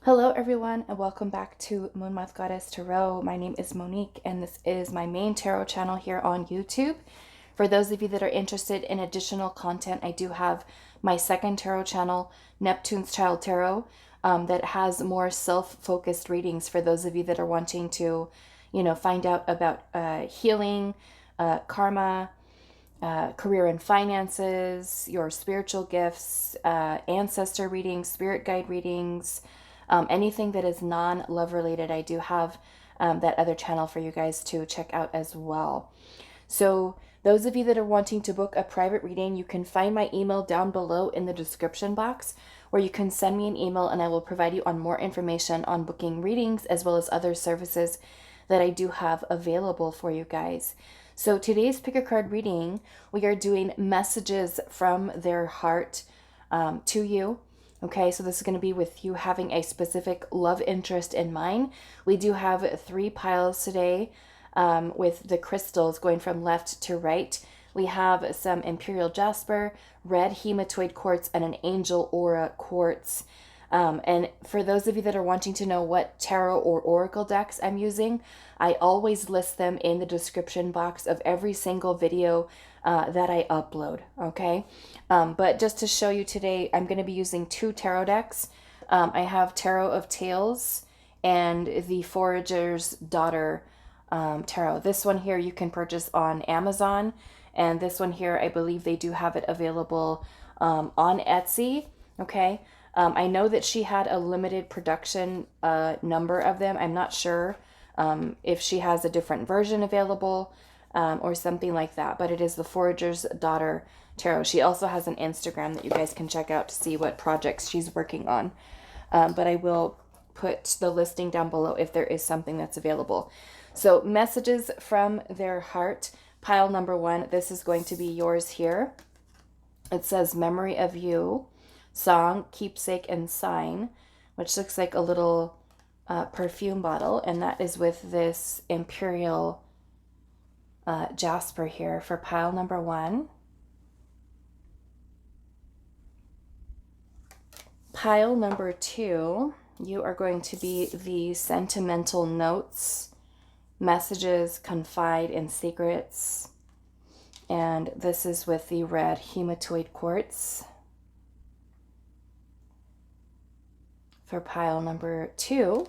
Hello everyone and welcome back to Moonmothgoddess Tarot. My name is Monique and this is my main tarot channel here on YouTube. For those of you that are interested in additional content, I do have my second tarot channel, Neptune's Child Tarot, that has more self-focused readings for those of you that are wanting to, find out about healing, karma, career and finances, your spiritual gifts, ancestor readings, spirit guide readings, anything that is non-love related. I do have that other channel for you guys to check out as well. So those of you that are wanting to book a private reading, you can find my email down below in the description box, where you can send me an email and I will provide you on more information on booking readings as well as other services that I do have available for you guys. So today's pick a card reading, we are doing messages from their heart to you. Okay, so this is going to be with you having a specific love interest in mind. We do have 3 piles today with the crystals going from left to right. We have some Imperial Jasper, red Hematoid Quartz, and an Angel Aura Quartz. And for those of you that are wanting to know what tarot or oracle decks I'm using, I always list them in the description box of every single video that I upload, okay? But just to show you today, I'm going to be using 2 tarot decks. I have Tarot of Tales and the Forager's Daughter tarot. This one here you can purchase on Amazon, and this one here I believe they do have it available on Etsy, okay? I know that she had a limited production number of them. I'm not sure if she has a different version available or something like that, but it is the Forager's Daughter Tarot. She also has an Instagram that you guys can check out to see what projects she's working on. But I will put the listing down below if there is something that's available. So messages from their heart, pile number 1. This is going to be yours here. It says memory of you, song, keepsake, and sign, which looks like a little perfume bottle, and that is with this Imperial Jasper here for pile number 1. Pile number 2, you are going to be the sentimental notes, messages, confide, and secrets, and this is with the red Hematoid Quartz for pile number 2.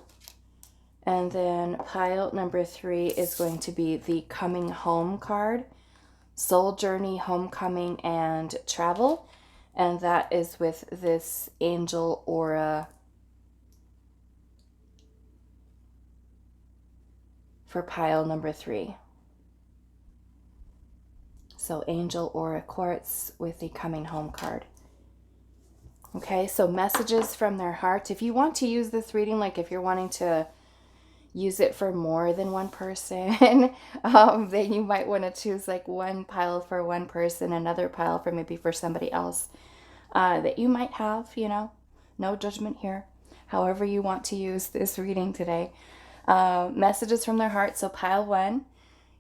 And then pile number 3 is going to be the coming home card, soul journey, homecoming, and travel. And that is with this Angel Aura for pile number 3. So Angel Aura Quartz with the coming home card. Okay, so messages from their heart. If you want to use this reading, like if you're wanting to use it for more than one person, then you might want to choose like one pile for one person, another pile for maybe for somebody else that you might have, no judgment here. However you want to use this reading today. Messages from their heart. So pile 1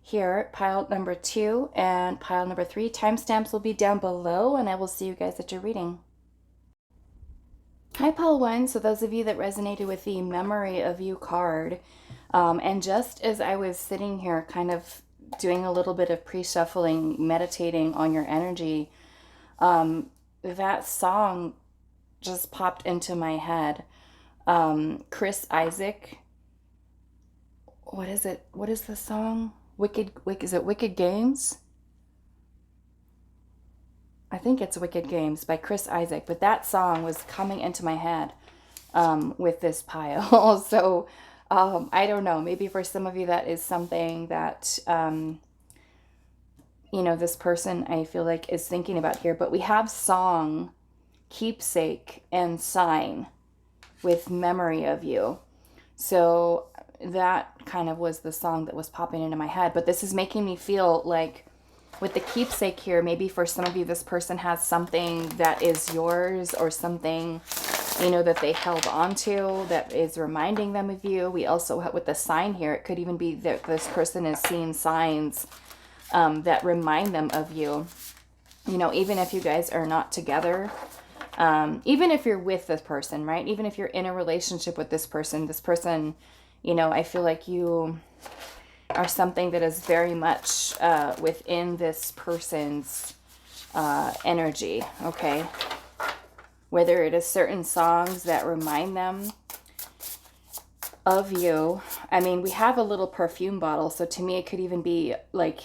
here, pile number 2, and pile number 3. Timestamps will be down below, and I will see you guys at your reading. Hi, pile 1. So those of you that resonated with the memory of you card, and just as I was sitting here kind of doing a little bit of pre-shuffling, meditating on your energy, that song just popped into my head. Chris Isaac, what is it? What is the song? Is it Wicked Games? I think it's Wicked Games by Chris Isaac, but that song was coming into my head with this pile. So I don't know, maybe for some of you that is something that, this person I feel like is thinking about here. But we have song, keepsake, and sign with memory of you. So that kind of was the song that was popping into my head. But this is making me feel like with the keepsake here, maybe for some of you, this person has something that is yours or something, that they held on to that is reminding them of you. We also have with the sign here, it could even be that this person is seeing signs that remind them of you. Even if you guys are not together, Even if you're with this person, right? Even if you're in a relationship with this person, you know, I feel like you are something that is very much within this person's energy, okay? Whether it is certain songs that remind them of you. I mean, we have a little perfume bottle, so to me it could even be like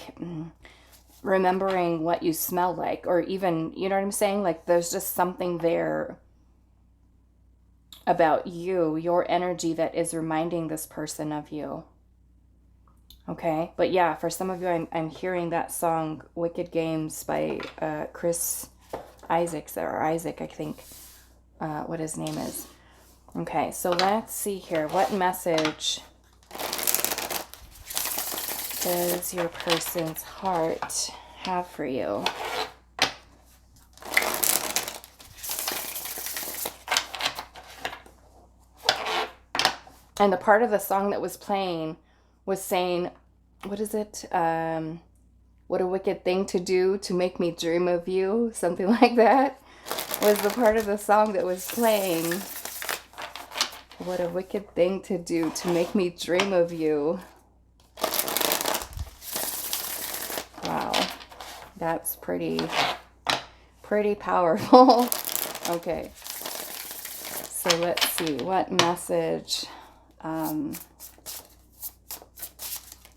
remembering what you smell like, or even, you know what I'm saying? Like there's just something there about you, your energy, that is reminding this person of you. Okay, but yeah, for some of you, I'm hearing that song Wicked Games by Chris Isaacs, or Isaac, I think, what his name is. Okay, so let's see here. What message does your person's heart have for you? And the part of the song that was playing was saying, what is it? What a wicked thing to do to make me dream of you. Something like that was the part of the song that was playing. What a wicked thing to do to make me dream of you. Wow. That's pretty powerful. Okay. So let's see. What message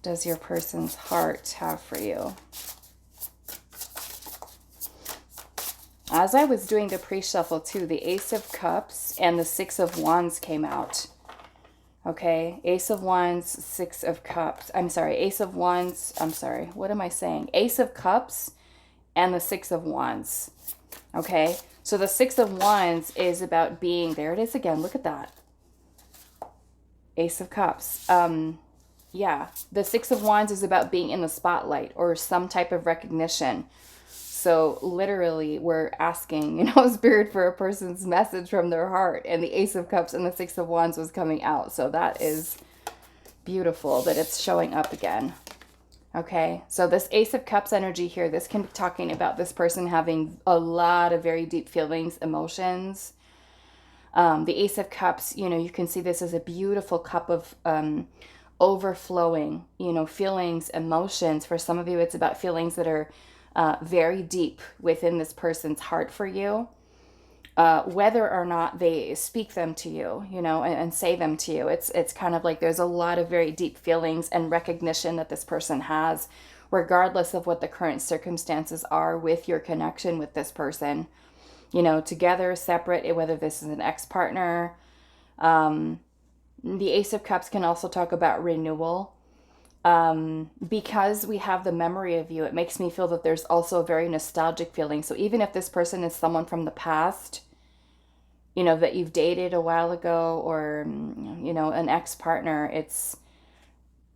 does your person's heart have for you? As I was doing the pre-shuffle too, the Ace of Cups and the Six of Wands came out. Okay, Ace of Wands, Six of Cups. I'm sorry, Ace of Wands. I'm sorry, what am I saying? Ace of Cups and the Six of Wands. Okay, so the Six of Wands is about being, there it is again, look at that. Ace of Cups. Yeah, the Six of Wands is about being in the spotlight or some type of recognition. So literally we're asking, you know, Spirit for a person's message from their heart, and the Ace of Cups and the Six of Wands was coming out. So that is beautiful that it's showing up again. Okay, so this Ace of Cups energy here, this can be talking about this person having a lot of very deep feelings, emotions. The Ace of Cups, you know, you can see this as a beautiful cup of overflowing, you know, feelings, emotions. For some of you, it's about feelings that are very deep within this person's heart for you, whether or not they speak them to you, you know, and say them to you. It's kind of like there's a lot of very deep feelings and recognition that this person has, regardless of what the current circumstances are with your connection with this person, you know, together, separate, whether this is an ex-partner. The Ace of Cups can also talk about renewal. Because we have the memory of you, it makes me feel that there's also a very nostalgic feeling. So even if this person is someone from the past, you know, that you've dated a while ago, or, you know, an ex-partner,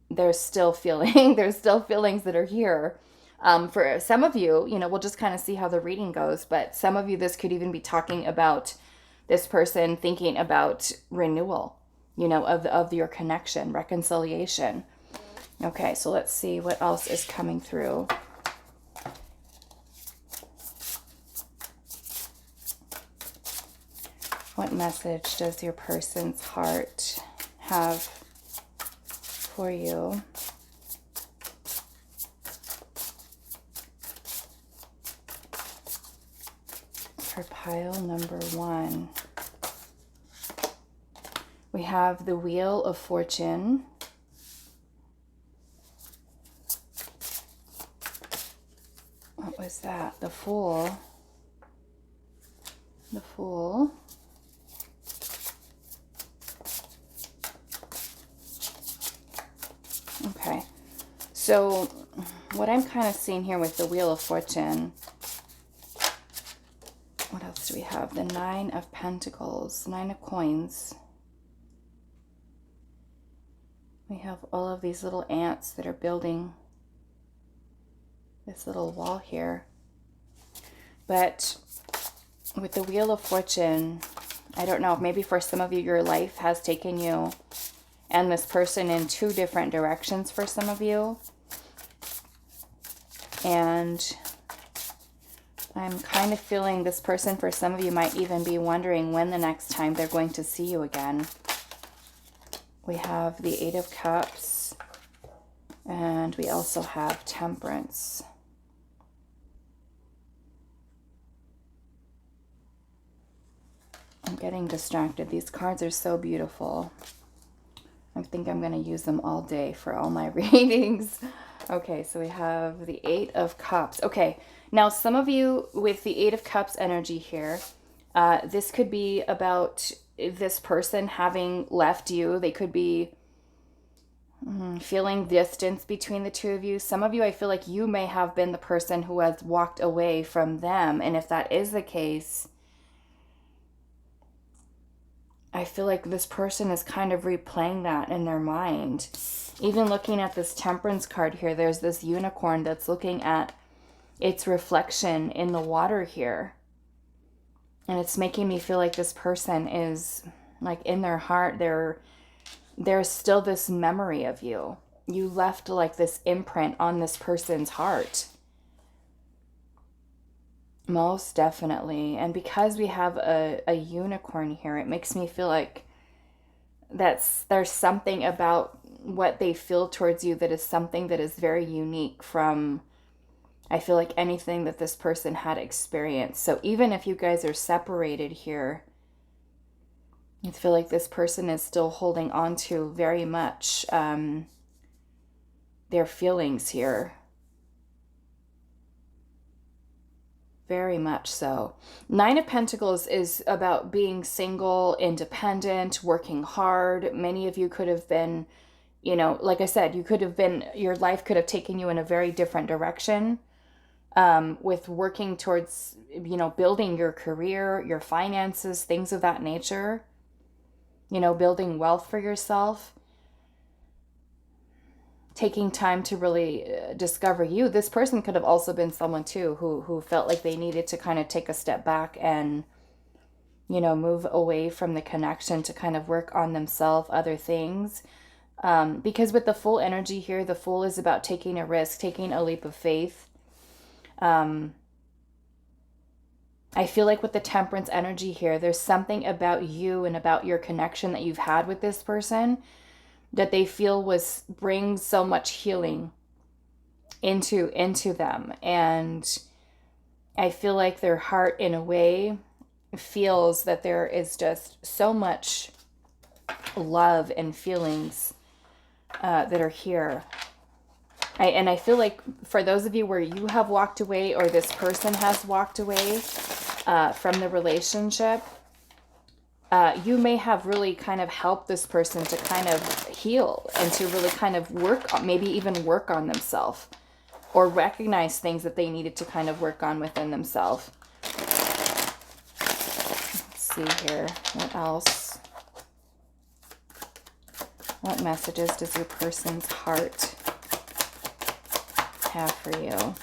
there's still there's still feelings that are here. For some of you, you know, we'll just kind of see how the reading goes, but some of you, this could even be talking about this person thinking about renewal, you know, of your connection, reconciliation. Okay, so let's see what else is coming through. What message does your person's heart have for you? For pile number 1, we have the Wheel of Fortune. What was that? The Fool. The Fool. Okay. So what I'm kind of seeing here with the Wheel of Fortune, what else do we have? The Nine of Pentacles, Nine of Coins. We have all of these little ants that are building this little wall here. But with the Wheel of Fortune, I don't know, maybe for some of you, your life has taken you and this person in 2 different directions for some of you. And I'm kind of feeling this person, for some of you, might even be wondering when the next time they're going to see you again. We have the Eight of Cups, and we also have Temperance. I'm getting distracted. These cards are so beautiful. I think I'm going to use them all day for all my readings. Okay, so we have the Eight of Cups. Okay, now some of you with the Eight of Cups energy here, this could be about this person having left you. They could be feeling distance between the two of you. Some of you, I feel like you may have been the person who has walked away from them. And if that is the case, I feel like this person is kind of replaying that in their mind. Even looking at this Temperance card here, there's this unicorn that's looking at its reflection in the water here. And it's making me feel like this person is, like, in their heart, there's still this memory of you. You left like this imprint on this person's heart. Most definitely. And because we have a unicorn here, it makes me feel like there's something about what they feel towards you that is something that is very unique from, I feel like, anything that this person had experienced. So even if you guys are separated here, I feel like this person is still holding on to very much their feelings here. Very much so. Nine of Pentacles is about being single, independent, working hard. Many of you could have been, you know, like I said, you could have been, your life could have taken you in a very different direction with working towards, you know, building your career, your finances, things of that nature, you know, building wealth for yourself. Taking time to really discover you. This person could have also been someone too who felt like they needed to kind of take a step back and, you know, move away from the connection to kind of work on themselves, other things. Because with the Fool energy here, the Fool is about taking a risk, taking a leap of faith. I feel like with the Temperance energy here, there's something about you and about your connection that you've had with this person that they feel brings so much healing into them. And I feel like their heart, in a way, feels that there is just so much love and feelings that are here. And I feel like for those of you where you have walked away, or this person has walked away from the relationship, you may have really kind of helped this person to kind of heal and to really kind of work, maybe even work on themselves, or recognize things that they needed to kind of work on within themselves. Let's see here. What else? What messages does your person's heart have for you?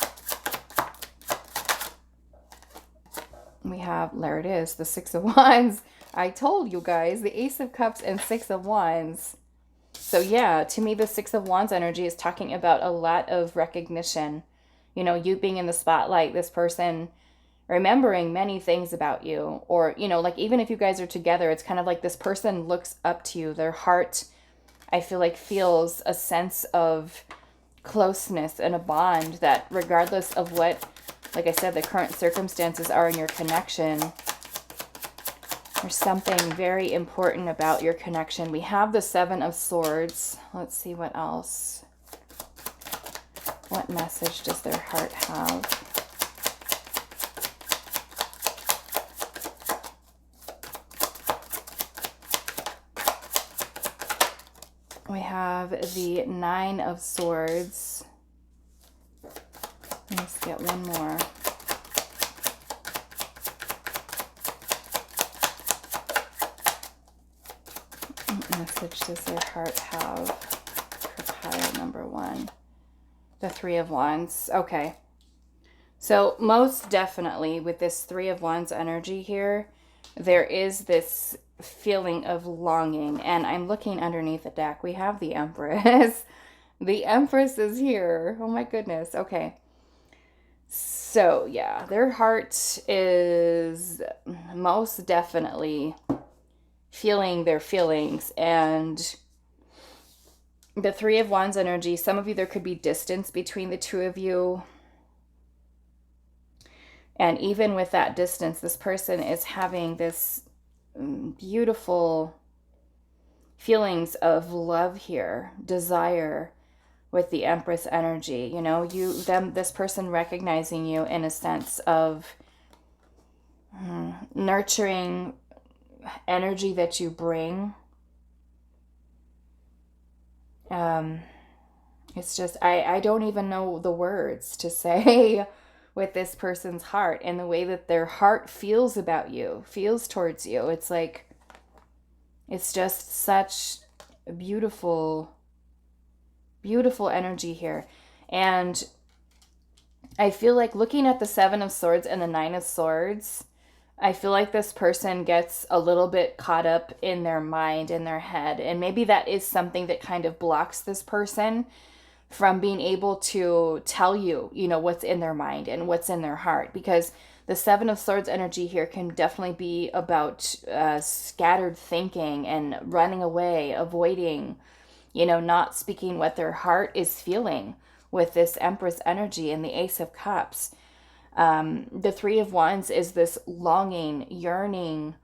We have, there it is, the Six of Wands. I told you guys, the Ace of Cups and Six of Wands. So yeah, to me, the Six of Wands energy is talking about a lot of recognition. You know, you being in the spotlight, this person remembering many things about you. Or, you know, like even if you guys are together, it's kind of like this person looks up to you. Their heart, I feel like, feels a sense of closeness and a bond that regardless of what, like I said, the current circumstances are in your connection, there's something very important about your connection. We have the Seven of Swords. Let's see what else. What message does their heart have? We have the Nine of Swords. Let's get one more. What message does their heart have for pile number one? The Three of Wands. Okay. So most definitely with this Three of Wands energy here, there is this feeling of longing. And I'm looking underneath the deck. We have the Empress. The Empress is here. Oh my goodness. Okay. So yeah, their heart is most definitely feeling their feelings. And the Three of Wands energy, some of you, there could be distance between the two of you. And even with that distance, this person is having this beautiful feelings of love here, desire, with the Empress energy. You know, this person recognizing you in a sense of nurturing energy that you bring. It's just, I don't even know the words to say with this person's heart and the way that their heart feels about you, feels towards you. It's like, it's just such a beautiful, beautiful energy here. And I feel like looking at the Seven of Swords and the Nine of Swords, I feel like this person gets a little bit caught up in their mind, in their head. And maybe that is something that kind of blocks this person from being able to tell you, you know, what's in their mind and what's in their heart. Because the Seven of Swords energy here can definitely be about scattered thinking and running away, avoiding, you know, not speaking what their heart is feeling with this Empress energy and the Ace of Cups. The Three of Wands is this longing, yearning,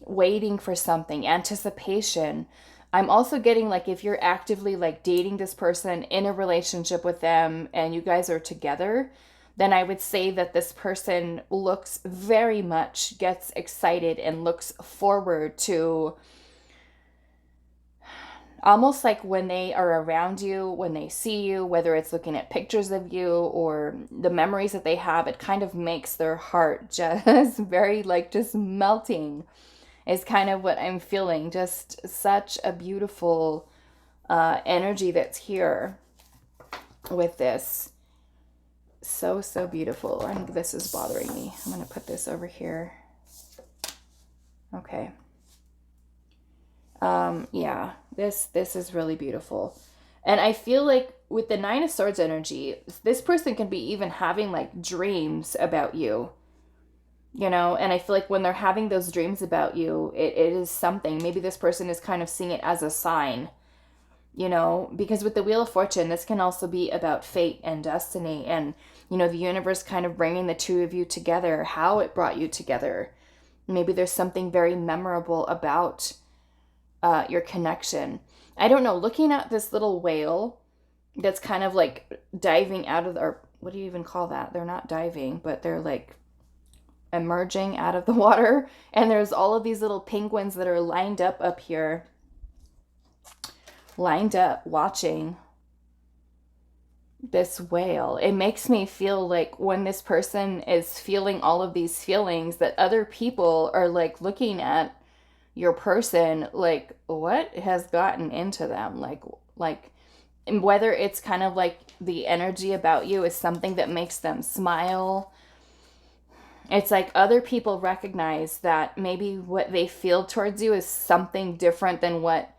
waiting for something, anticipation. I'm also getting like if you're actively like dating this person, in a relationship with them, and you guys are together, then I would say that this person looks very much, gets excited and looks forward to almost like when they are around you, when they see you, whether it's looking at pictures of you or the memories that they have, it kind of makes their heart just very like just melting is kind of what I'm feeling. Just such a beautiful energy that's here with this. So, so beautiful. I think this is bothering me. I'm going to put this over here. Okay. Yeah, this is really beautiful. And I feel like with the Nine of Swords energy, this person can be even having like dreams about you, you know, and I feel like when they're having those dreams about you, it is something. Maybe this person is kind of seeing it as a sign, you know, because with the Wheel of Fortune, this can also be about fate and destiny and, you know, the universe kind of bringing the two of you together, how it brought you together. Maybe there's something very memorable about your connection. I don't know, looking at this little whale that's kind of like diving out of the, or what do you even call that? They're not diving, but they're like emerging out of the water. And there's all of these little penguins that are lined up here, lined up watching this whale. It makes me feel like when this person is feeling all of these feelings, that other people are like looking at your person like, what has gotten into them? Like whether it's kind of like the energy about you is something that makes them smile. It's like other people recognize that maybe what they feel towards you is something different than what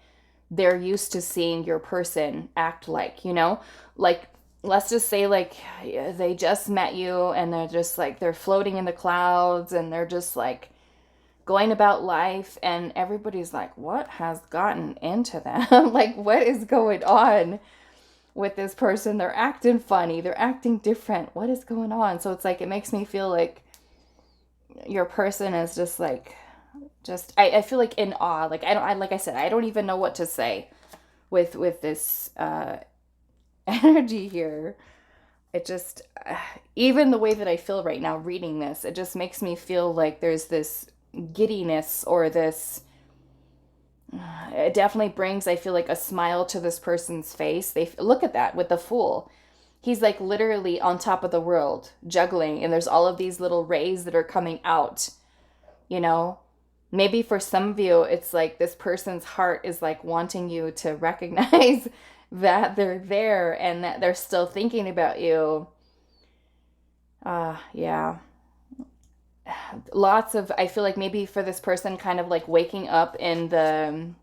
they're used to seeing your person act like, you know? Like, let's just say like they just met you and they're just like, they're floating in the clouds and they're just like going about life and everybody's like, what has gotten into them? Like, what is going on with this person? They're acting funny. They're acting different. What is going on? So it's like, it makes me feel like your person is just like, I feel like in awe. Like, like I said, I don't even know what to say with this energy here. It just, even the way that I feel right now reading this, it just makes me feel like there's this giddiness or this, it definitely brings, I feel like, a smile to this person's face. They look at that with the Fool. He's like literally on top of the world, juggling, and there's all of these little rays that are coming out, you know? Maybe for some of you, it's like this person's heart is like wanting you to recognize that they're there and that they're still thinking about you. Yeah. Lots of, I feel like maybe for this person kind of like waking up in the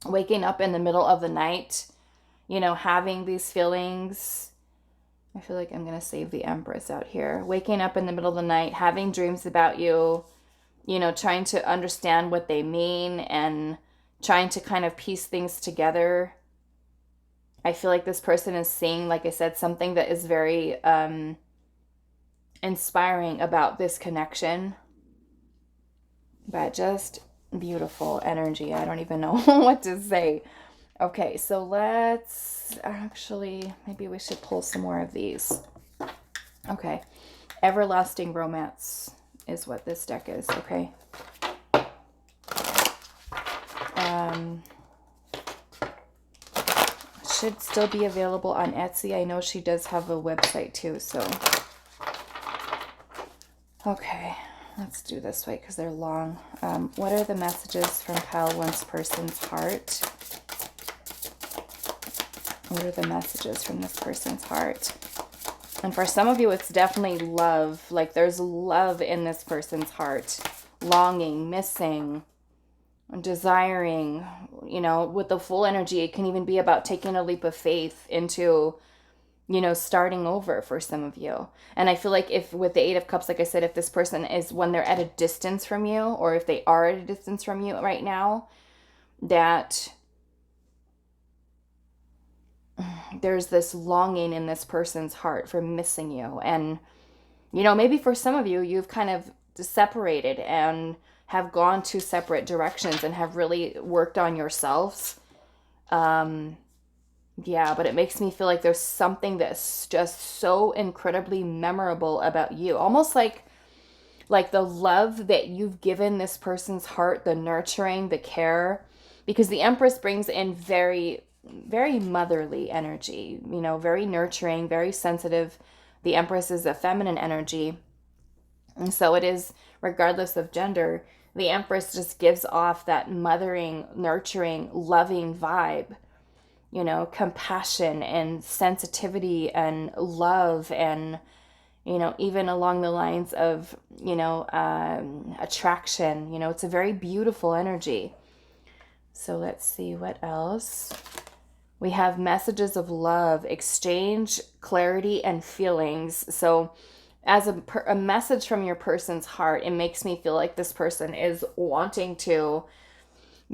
middle of the night, you know, having these feelings, I feel like I'm going to save the Empress out here. Waking up in the middle of the night, having dreams about you, you know, trying to understand what they mean and trying to kind of piece things together. I feel like this person is seeing, like I said, something that is very inspiring about this connection. But just beautiful energy. I don't even know what to say. Okay, so let's actually, maybe we should pull some more of these. Okay, Everlasting Romance is what this deck is, okay? Should still be available on Etsy. I know she does have a website too, so. Okay, let's do this way because they're long. What are the messages from Pile One's person's heart? What are the messages from this person's heart? And for some of you, it's definitely love. Like there's love in this person's heart. Longing, missing, desiring, you know, with the full energy. It can even be about taking a leap of faith into, you know, starting over for some of you. And I feel like if with the Eight of Cups, like I said, if this person is, when they're at a distance from you, or if they are at a distance from you right now, that there's this longing in this person's heart for missing you. And, you know, maybe for some of you, you've kind of separated and have gone two separate directions and have really worked on yourselves. Yeah, but it makes me feel like there's something that's just so incredibly memorable about you. Almost like the love that you've given this person's heart, the nurturing, the care. Because the Empress brings in very, very motherly energy, you know, very nurturing, very sensitive. The Empress is a feminine energy. And so it is, regardless of gender, the Empress just gives off that mothering, nurturing, loving vibe. You know, compassion and sensitivity and love and, you know, even along the lines of, you know, attraction. You know, it's a very beautiful energy. So let's see what else. We have messages of love, exchange, clarity, and feelings. So as a message from your person's heart, it makes me feel like this person is wanting to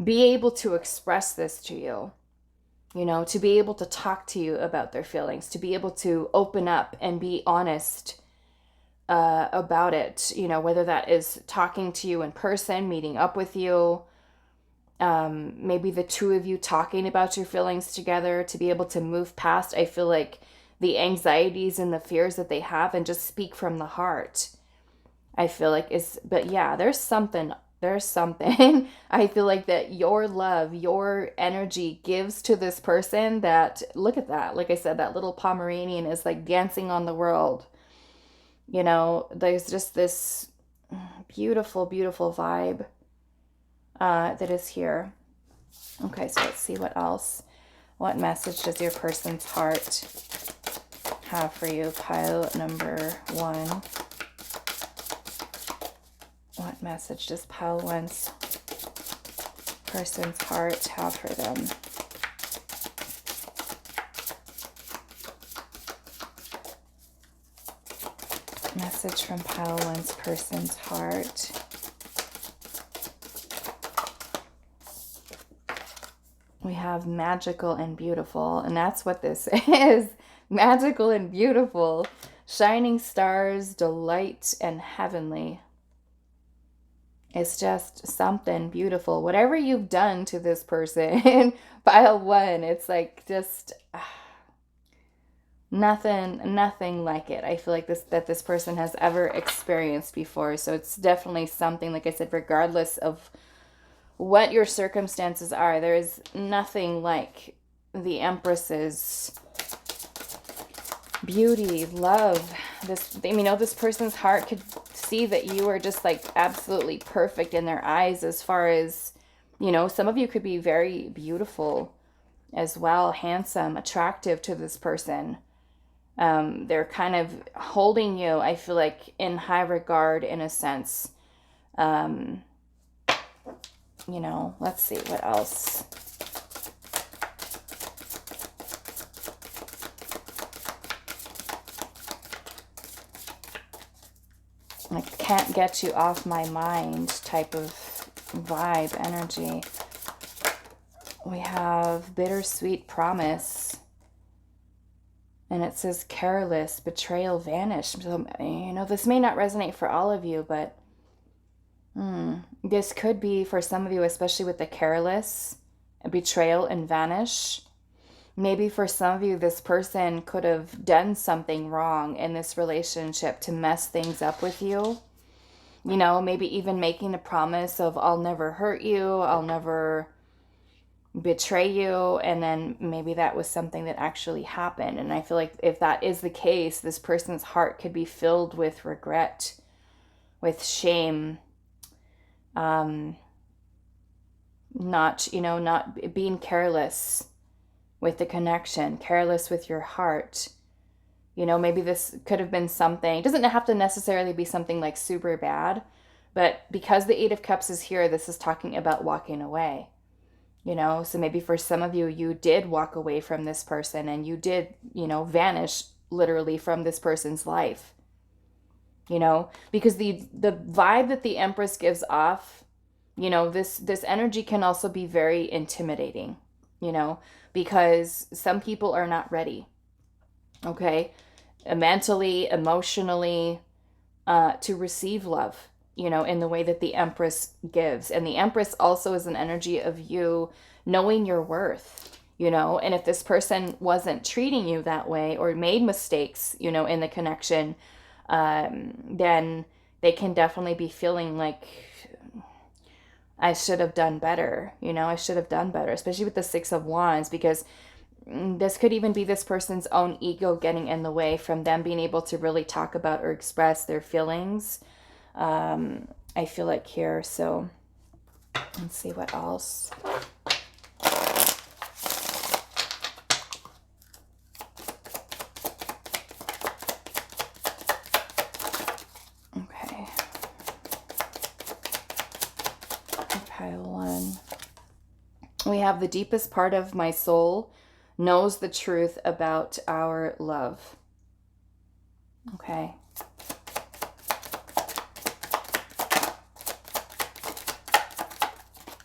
be able to express this to you. You know, to be able to talk to you about their feelings, to be able to open up and be honest about it. You know, whether that is talking to you in person, meeting up with you, maybe the two of you talking about your feelings together, to be able to move past, I feel like, the anxieties and the fears that they have and just speak from the heart. I feel like but yeah, there's something I feel like that your love, your energy gives to this person that, look at that. Like I said, that little Pomeranian is like dancing on the world. You know, there's just this beautiful, beautiful vibe that is here. Okay, so let's see what else. What message does your person's heart have for you? Pile number 1. What message does Pile 1's person's heart have for them? Message from Pile 1's person's heart. We have magical and beautiful, and that's what this is. Magical and beautiful. Shining stars, delight, and heavenly. It's just something beautiful. Whatever you've done to this person, Pile 1, it's like just nothing like it. I feel like this person has ever experienced before. So it's definitely something, like I said, regardless of what your circumstances are, there is nothing like the Empress's beauty, love. This person's heart could see that you are just like absolutely perfect in their eyes, as far as, you know, some of you could be very beautiful as well, handsome, attractive to this person. They're kind of holding you, I feel like, in high regard in a sense. You know, let's see what else. like can't get you off my mind type of vibe energy. We have bittersweet promise. And it says careless, betrayal, vanished. So, you know, this may not resonate for all of you, but this could be for some of you, especially with the careless, betrayal, and vanish. Maybe for some of you, this person could have done something wrong in this relationship to mess things up with you. You know, maybe even making a promise of, I'll never hurt you, I'll never betray you, and then maybe that was something that actually happened. And I feel like if that is the case, this person's heart could be filled with regret, with shame, not being careless with the connection, careless with your heart. You know, maybe this could have been something, it doesn't have to necessarily be something like super bad, but because the Eight of Cups is here, this is talking about walking away. You know, so maybe for some of you, you did walk away from this person and you did, you know, vanish literally from this person's life. You know, because the vibe that the Empress gives off, you know, this energy can also be very intimidating, you know, because some people are not ready, okay, mentally, emotionally, to receive love, you know, in the way that the Empress gives. And the Empress also is an energy of you knowing your worth, you know, and if this person wasn't treating you that way or made mistakes, you know, in the connection, then they can definitely be feeling like, I should have done better, you know, I should have done better, especially with the Six of Wands, because this could even be this person's own ego getting in the way from them being able to really talk about or express their feelings. I feel like here. So let's see what else. Okay. Pile one. We have the deepest part of my soul knows the truth about our love. Okay.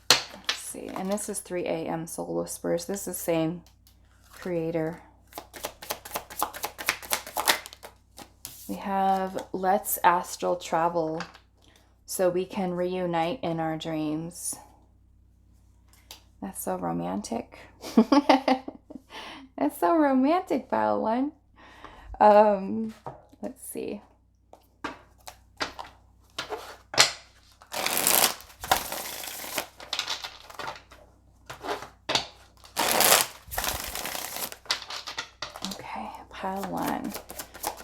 Let's see. And this is 3 a.m. Soul Whispers. This is same creator. We have let's astral travel so we can reunite in our dreams. That's so romantic. That's so romantic, pile one. Let's see. Okay, pile one.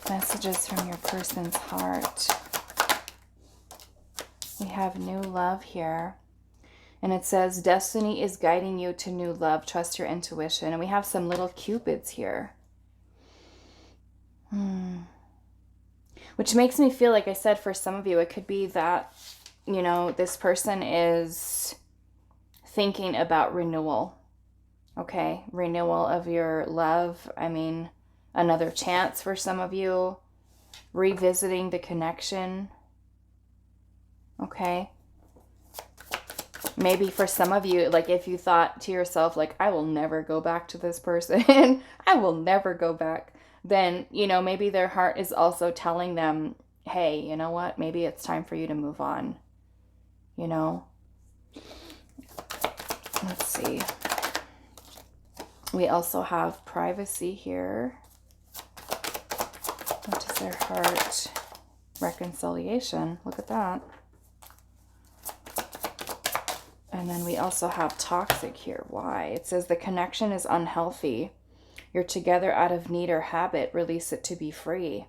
Messages from your person's heart. We have new love here. And it says, destiny is guiding you to new love. Trust your intuition. And we have some little cupids here. Which makes me feel, like I said, for some of you, it could be that, you know, this person is thinking about renewal. Okay, renewal of your love. I mean, another chance for some of you. Revisiting the connection. Okay. Maybe for some of you, like if you thought to yourself, like, I will never go back to this person. I will never go back. Then, you know, maybe their heart is also telling them, hey, you know what? Maybe it's time for you to move on. You know? Let's see. We also have privacy here. What is their heart? Reconciliation. Look at that. And then we also have toxic here. Why? It says the connection is unhealthy. You're together out of need or habit. Release it to be free.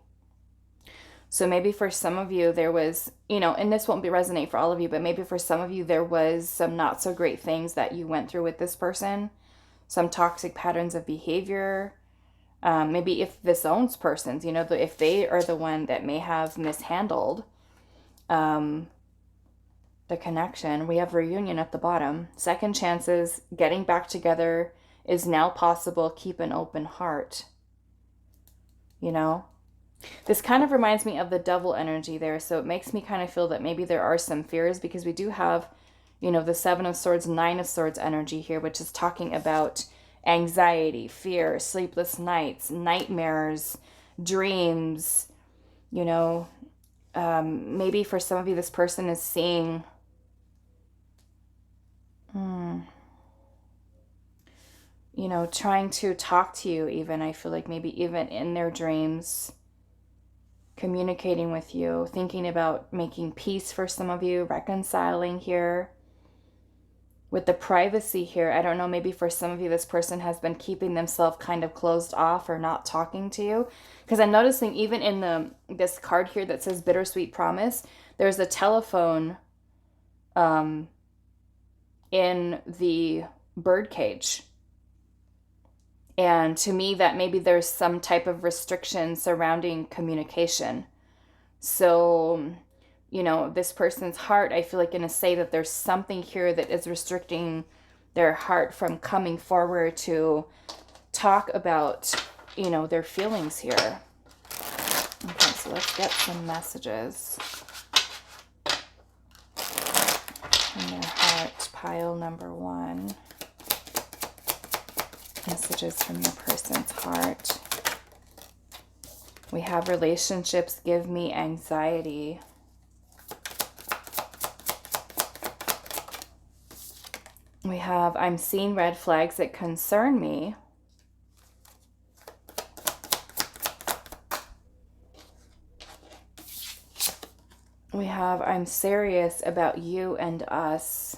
So maybe for some of you there was, you know, and this won't be resonate for all of you, but maybe for some of you there was some not so great things that you went through with this person. Some toxic patterns of behavior. Maybe if this owns persons, you know, if they are the one that may have mishandled the connection. We have reunion at the bottom. Second chances, getting back together is now possible. Keep an open heart. You know? This kind of reminds me of the devil energy there. So it makes me kind of feel that maybe there are some fears, because we do have, you know, the Seven of Swords, Nine of Swords energy here, which is talking about anxiety, fear, sleepless nights, nightmares, dreams, you know. Maybe for some of you, this person is seeing, you know, trying to talk to you even. I feel like maybe even in their dreams, communicating with you, thinking about making peace for some of you, reconciling here. With the privacy here, I don't know, maybe for some of you, this person has been keeping themselves kind of closed off or not talking to you. Because I'm noticing even in this card here that says bittersweet promise, there's a telephone in the bird cage. And to me, that maybe there's some type of restriction surrounding communication. So, you know, this person's heart, I feel like, going to say that there's something here that is restricting their heart from coming forward to talk about, you know, their feelings here. Okay, so let's get some messages from their heart. Pile number 1. Messages from the person's heart. We have relationships give me anxiety. We have I'm seeing red flags that concern me. We have I'm serious about you and us.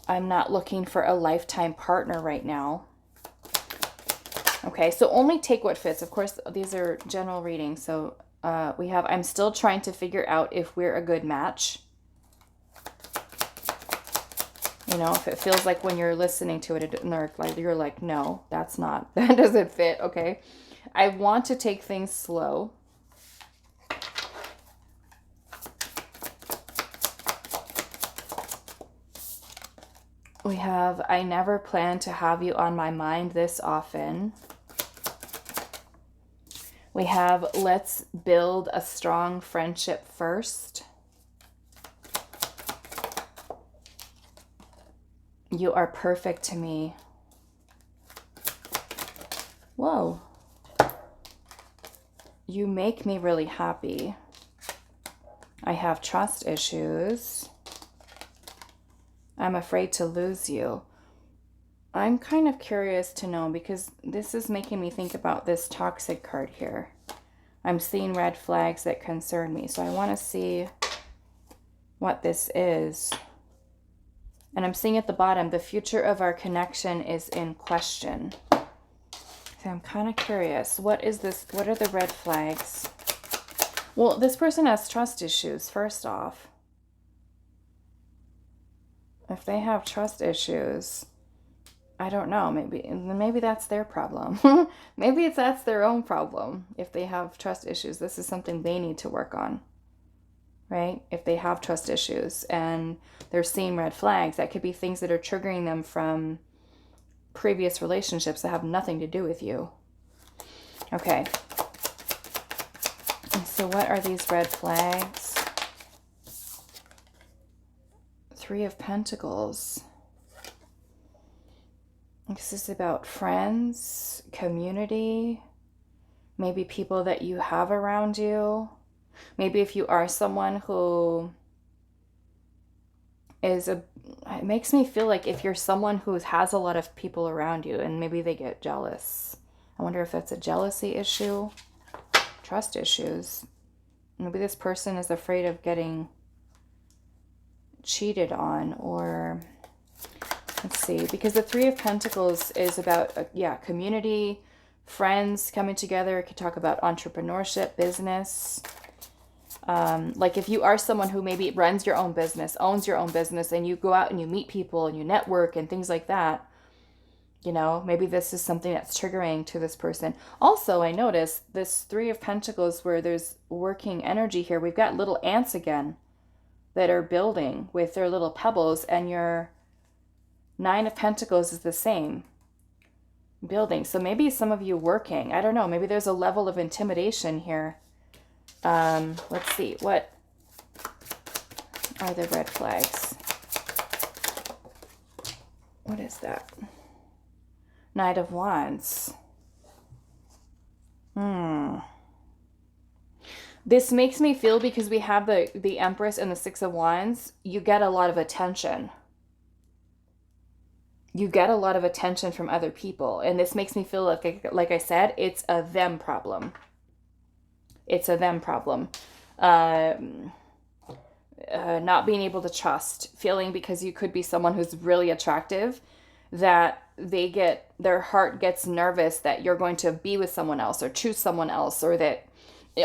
I'm not looking for a lifetime partner right now. Okay, so only take what fits. Of course, these are general readings. So we have I'm still trying to figure out if we're a good match. You know, if it feels like when you're listening to it, you're like, no, that's not, that doesn't fit. Okay, I want to take things slow. We have, I never planned to have you on my mind this often. We have, let's build a strong friendship first. You are perfect to me. Whoa. You make me really happy. I have trust issues. I'm afraid to lose you. I'm kind of curious to know, because this is making me think about this toxic card here. I'm seeing red flags that concern me. So I want to see what this is. And I'm seeing at the bottom, the future of our connection is in question. So I'm kind of curious. What is this? What are the red flags? Well, this person has trust issues, first off. If they have trust issues, I don't know, maybe that's their problem. Maybe that's their own problem. If they have trust issues, this is something they need to work on, right? If they have trust issues and they're seeing red flags, that could be things that are triggering them from previous relationships that have nothing to do with you. Okay. And so what are these red flags? 3 of Pentacles. This is about friends, community, maybe people that you have around you. Maybe if you are someone who is it makes me feel like if you're someone who has a lot of people around you and maybe they get jealous. I wonder if that's a jealousy issue, trust issues. Maybe this person is afraid of getting cheated on, or let's see, because the 3 of Pentacles is about, community, friends coming together. It could talk about entrepreneurship, business. Like if you are someone who maybe runs your own business, owns your own business, and you go out and you meet people and you network and things like that, you know, maybe this is something that's triggering to this person. Also, I noticed this 3 of Pentacles where there's working energy here. We've got little ants again that are building with their little pebbles, and your 9 of Pentacles is the same. building. So maybe some of you working. I don't know. Maybe there's a level of intimidation here. Let's see. What are the red flags? What is that? Knight of Wands. This makes me feel, because we have the Empress and the Six of Wands, you get a lot of attention. You get a lot of attention from other people. And this makes me feel like I said, it's a them problem. It's a them problem. Not being able to trust, feeling because you could be someone who's really attractive, that their heart gets nervous that you're going to be with someone else or choose someone else, or that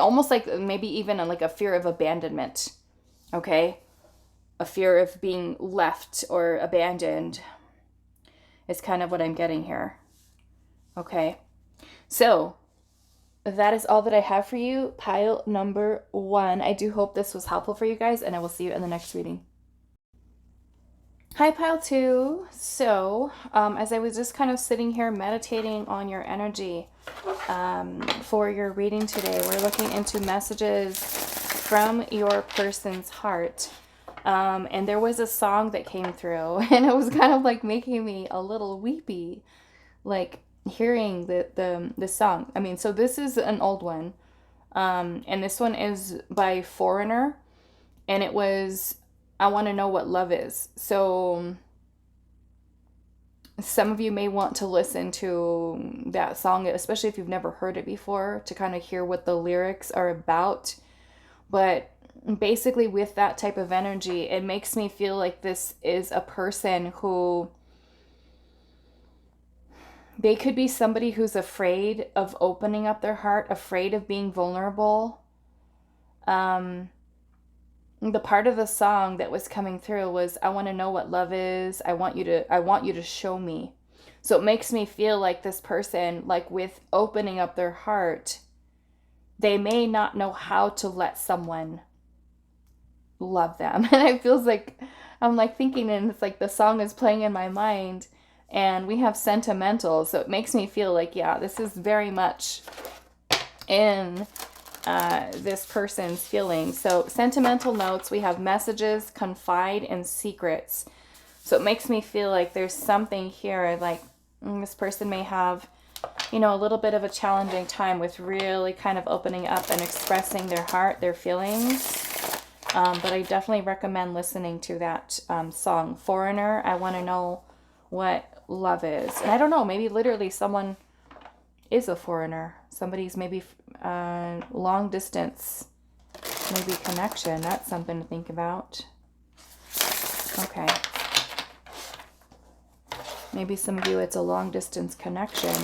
almost like maybe even like a fear of abandonment. Okay. A fear of being left or abandoned is kind of what I'm getting here. Okay. So that is all that I have for you, pile number 1. I do hope this was helpful for you guys, and I will see you in the next reading. Hi, pile 2. So, as I was just kind of sitting here meditating on your energy for your reading today, we're looking into messages from your person's heart. And there was a song that came through, and it was kind of like making me a little weepy, like hearing the song. I mean, so this is an old one, and this one is by Foreigner, and it was I Want to Know What Love Is. So some of you may want to listen to that song, especially if you've never heard it before, to kind of hear what the lyrics are about. But basically, with that type of energy, it makes me feel like this is a person who, they could be somebody who's afraid of opening up their heart, afraid of being vulnerable. The part of the song that was coming through was, I want to know what love is. I want you to show me. So it makes me feel like this person, like with opening up their heart, they may not know how to let someone love them. And it feels like I'm like thinking, and it's like the song is playing in my mind, and we have sentimental, so it makes me feel like, yeah, this is very much in this person's feelings. So sentimental notes, we have messages, confide, and secrets. So it makes me feel like there's something here, like this person may have, you know, a little bit of a challenging time with really kind of opening up and expressing their heart, their feelings. But I definitely recommend listening to that song, Foreigner, I Want to Know What Love Is. And I don't know, maybe literally someone is a foreigner. Somebody's maybe long distance, maybe connection. That's something to think about. Okay. Maybe some of you, it's a long distance connection.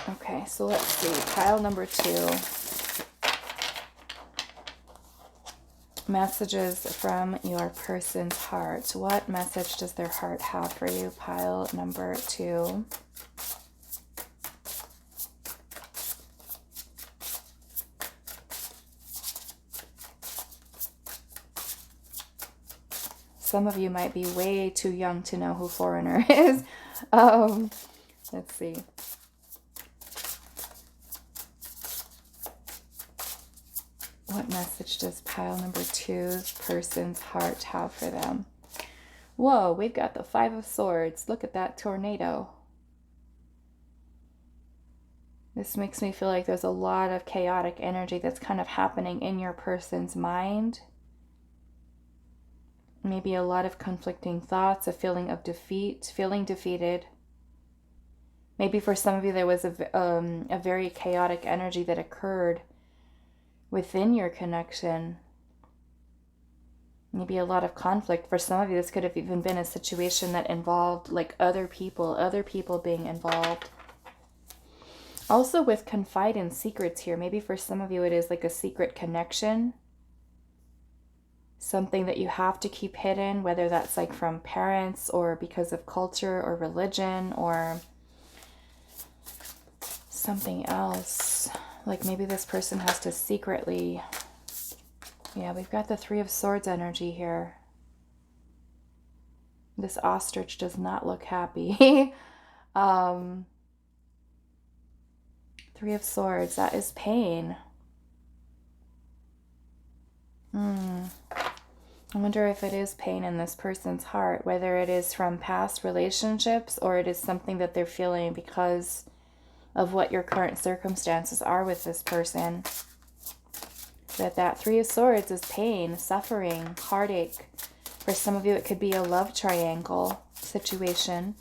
Okay, so let's see. Pile number 2. Messages from your person's heart. What message does their heart have for you? Pile number 2. Some of you might be way too young to know who Foreigner is. Let's see. What message does pile number 2's person's heart have for them? Whoa, we've got the 5 of Swords. Look at that tornado. This makes me feel like there's a lot of chaotic energy that's kind of happening in your person's mind. Maybe a lot of conflicting thoughts, a feeling of defeat, feeling defeated. Maybe for some of you there was a very chaotic energy that occurred within your connection. Maybe a lot of conflict. For some of you, this could have even been a situation that involved like other people being involved. Also with confide in secrets here, maybe for some of you it is like a secret connection. Something that you have to keep hidden, whether that's like from parents or because of culture or religion or something else. Like maybe this person has to secretly, yeah, we've got the 3 of Swords energy here. This ostrich does not look happy. Three of Swords, that is pain. I wonder if it is pain in this person's heart, whether it is from past relationships or it is something that they're feeling because of what your current circumstances are with this person. That Three of Swords is pain, suffering, heartache. For some of you, it could be a love triangle situation.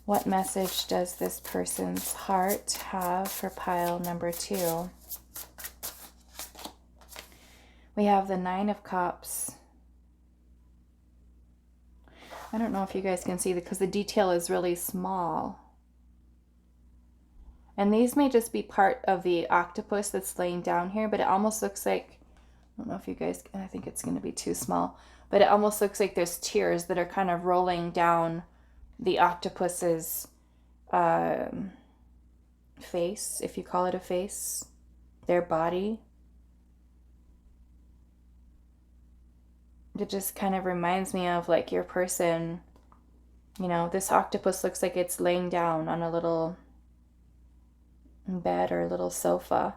What message does this person's heart have for pile number 2? We have the Nine of Cups. I don't know if you guys can see because the detail is really small. And these may just be part of the octopus that's laying down here, but it almost looks like, I don't know if you guys, I think it's going to be too small, but it almost looks like there's tears that are kind of rolling down the octopus's face, if you call it a face, their body. It just kind of reminds me of like your person, you know, this octopus looks like it's laying down on a little bed or a little sofa,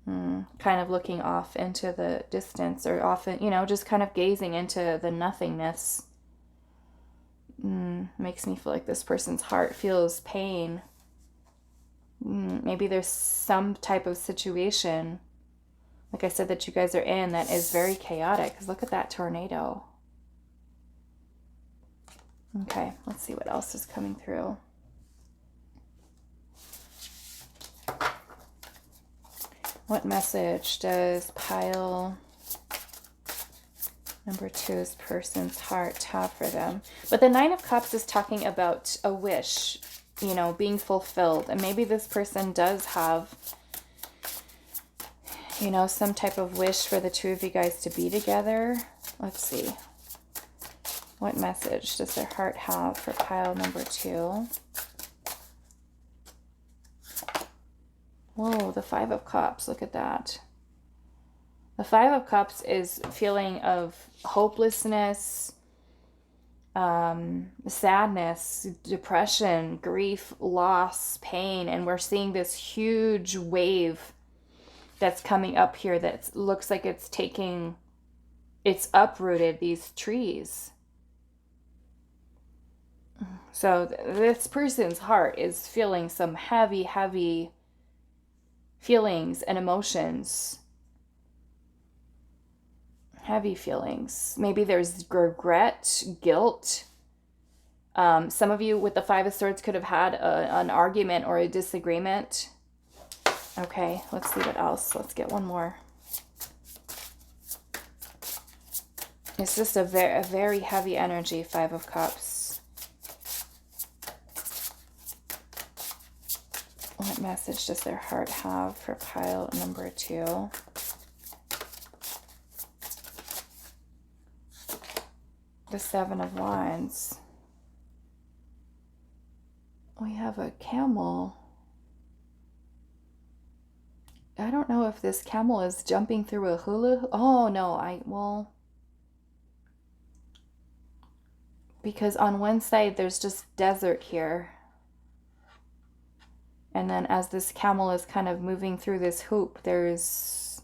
kind of looking off into the distance, or often, you know, just kind of gazing into the nothingness. Makes me feel like this person's heart feels pain. Maybe there's some type of situation, like I said, that you guys are in that is very chaotic. Because look at that tornado. Okay, let's see what else is coming through. What message does pile number 2's person's heart have for them? But the Nine of Cups is talking about a wish, you know, being fulfilled. And maybe this person does have, you know, some type of wish for the two of you guys to be together. Let's see. What message does their heart have for pile number 2? Whoa, the Five of Cups. Look at that. The Five of Cups is feeling of hopelessness, sadness, depression, grief, loss, pain. And we're seeing this huge wave that's coming up here that looks like it's uprooted these trees. So this person's heart is feeling some heavy, heavy feelings and emotions. Heavy feelings. Maybe there's regret, guilt. Some of you with the Five of Swords could have had an argument or a disagreement. Okay, let's see what else. Let's get one more. It's just a very heavy energy, Five of Cups. What message does their heart have for pile number 2? The Seven of Wands. We have a camel. I don't know if this camel is jumping through a hula. Oh, no, because on one side there's just desert here. And then as this camel is kind of moving through this hoop, there's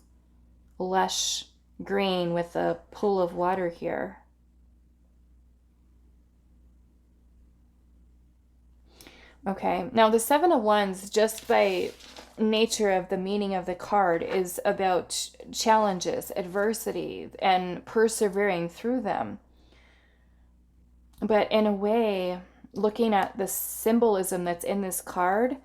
lush green with a pool of water here. Okay, now the Seven of Wands, just by nature of the meaning of the card, is about challenges, adversity, and persevering through them. But in a way, looking at the symbolism that's in this card,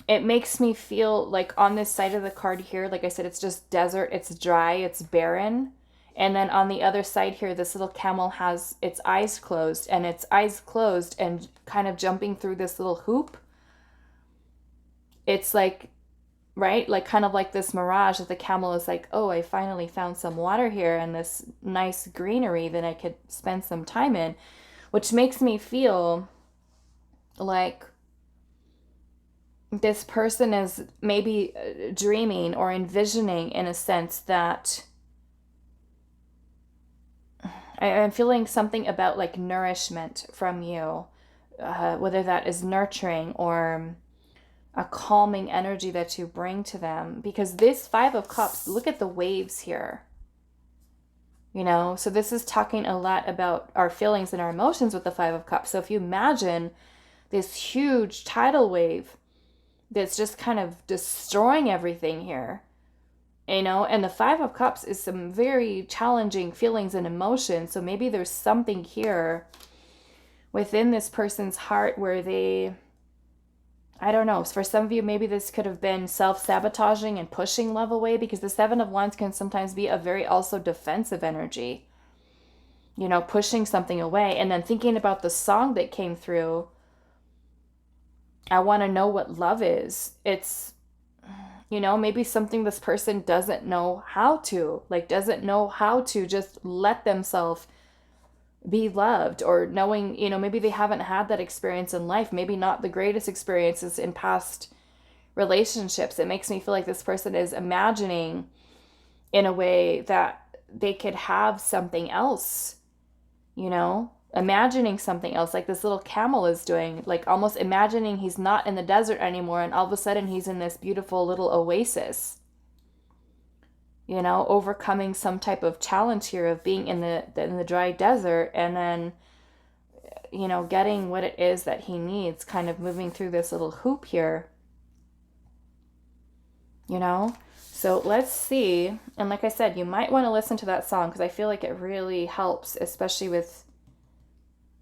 it makes me feel like on this side of the card here, like I said, it's just desert, it's dry, it's barren. And then on the other side here, this little camel has its eyes closed, and kind of jumping through this little hoop. It's like, right? Like kind of like this mirage that the camel is like, oh, I finally found some water here and this nice greenery that I could spend some time in, which makes me feel like this person is maybe dreaming or envisioning, in a sense, that I'm feeling something about like nourishment from you, whether that is nurturing or a calming energy that you bring to them. Because this Five of Cups, look at the waves here. You know, so this is talking a lot about our feelings and our emotions with the Five of Cups. So if you imagine this huge tidal wave that's just kind of destroying everything here, you know, and the Five of Cups is some very challenging feelings and emotions. So maybe there's something here within this person's heart where they, I don't know, for some of you, maybe this could have been self-sabotaging and pushing love away, because the Seven of Wands can sometimes be a very also defensive energy, you know, pushing something away. And then thinking about the song that came through, I want to know what love is. It's, you know, maybe something this person doesn't know how to, like doesn't know how to just let themselves be loved, or knowing, you know, maybe they haven't had that experience in life, maybe not the greatest experiences in past relationships. It makes me feel like this person is imagining in a way that they could have something else, you know, imagining something else, like this little camel is doing, like almost imagining he's not in the desert anymore and all of a sudden he's in this beautiful little oasis, you know, overcoming some type of challenge here of being in the dry desert, and then, you know, getting what it is that he needs, kind of moving through this little hoop here, you know. So let's see. And like I said, you might want to listen to that song because I feel like it really helps, especially with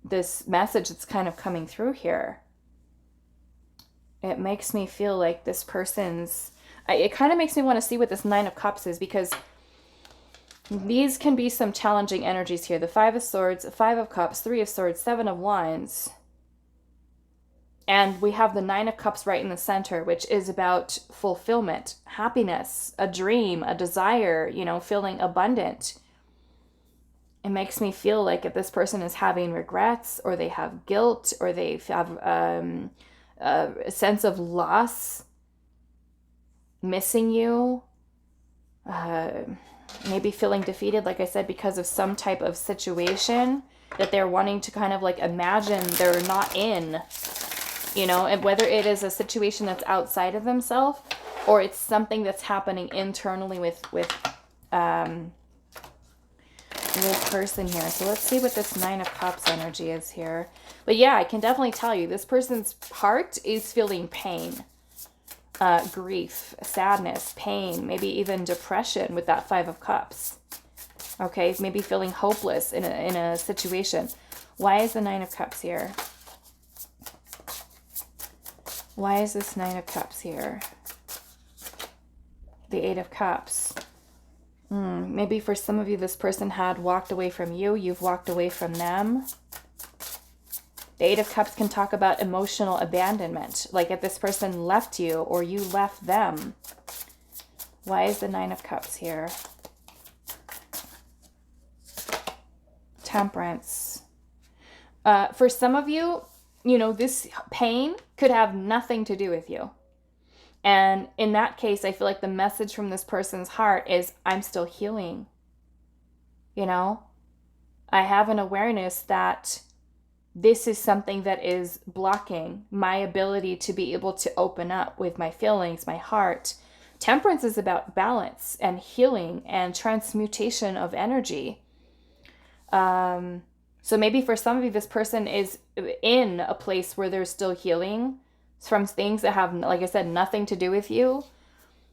this message that's kind of coming through here. It makes me feel like this person's, it kind of makes me want to see what this Nine of Cups is, because these can be some challenging energies here. The Five of Swords, Five of Cups, Three of Swords, Seven of Wands. And we have the Nine of Cups right in the center, which is about fulfillment, happiness, a dream, a desire, you know, feeling abundant. It makes me feel like if this person is having regrets, or they have guilt, or they have a sense of loss, missing you, maybe feeling defeated, like I said, because of some type of situation that they're wanting to kind of like imagine they're not in, you know, and whether it is a situation that's outside of themselves or it's something that's happening internally with this person here. So let's see what this Nine of Cups energy is here. But yeah, I can definitely tell you this person's heart is feeling pain, grief, sadness, pain, maybe even depression with that Five of Cups. Okay, maybe feeling hopeless in a situation. Why is the Nine of Cups here? Why is this Nine of Cups here? The Eight of Cups. Maybe for some of you, this person had walked away from you. You've walked away from them. The Eight of Cups can talk about emotional abandonment. Like if this person left you or you left them. Why is the Nine of Cups here? Temperance. For some of you, you know, this pain could have nothing to do with you. And in that case, I feel like the message from this person's heart is, I'm still healing. You know, I have an awareness that this is something that is blocking my ability to be able to open up with my feelings, my heart. Temperance is about balance and healing and transmutation of energy. So maybe for some of you, this person is in a place where they're still healing from things that have, like I said, nothing to do with you.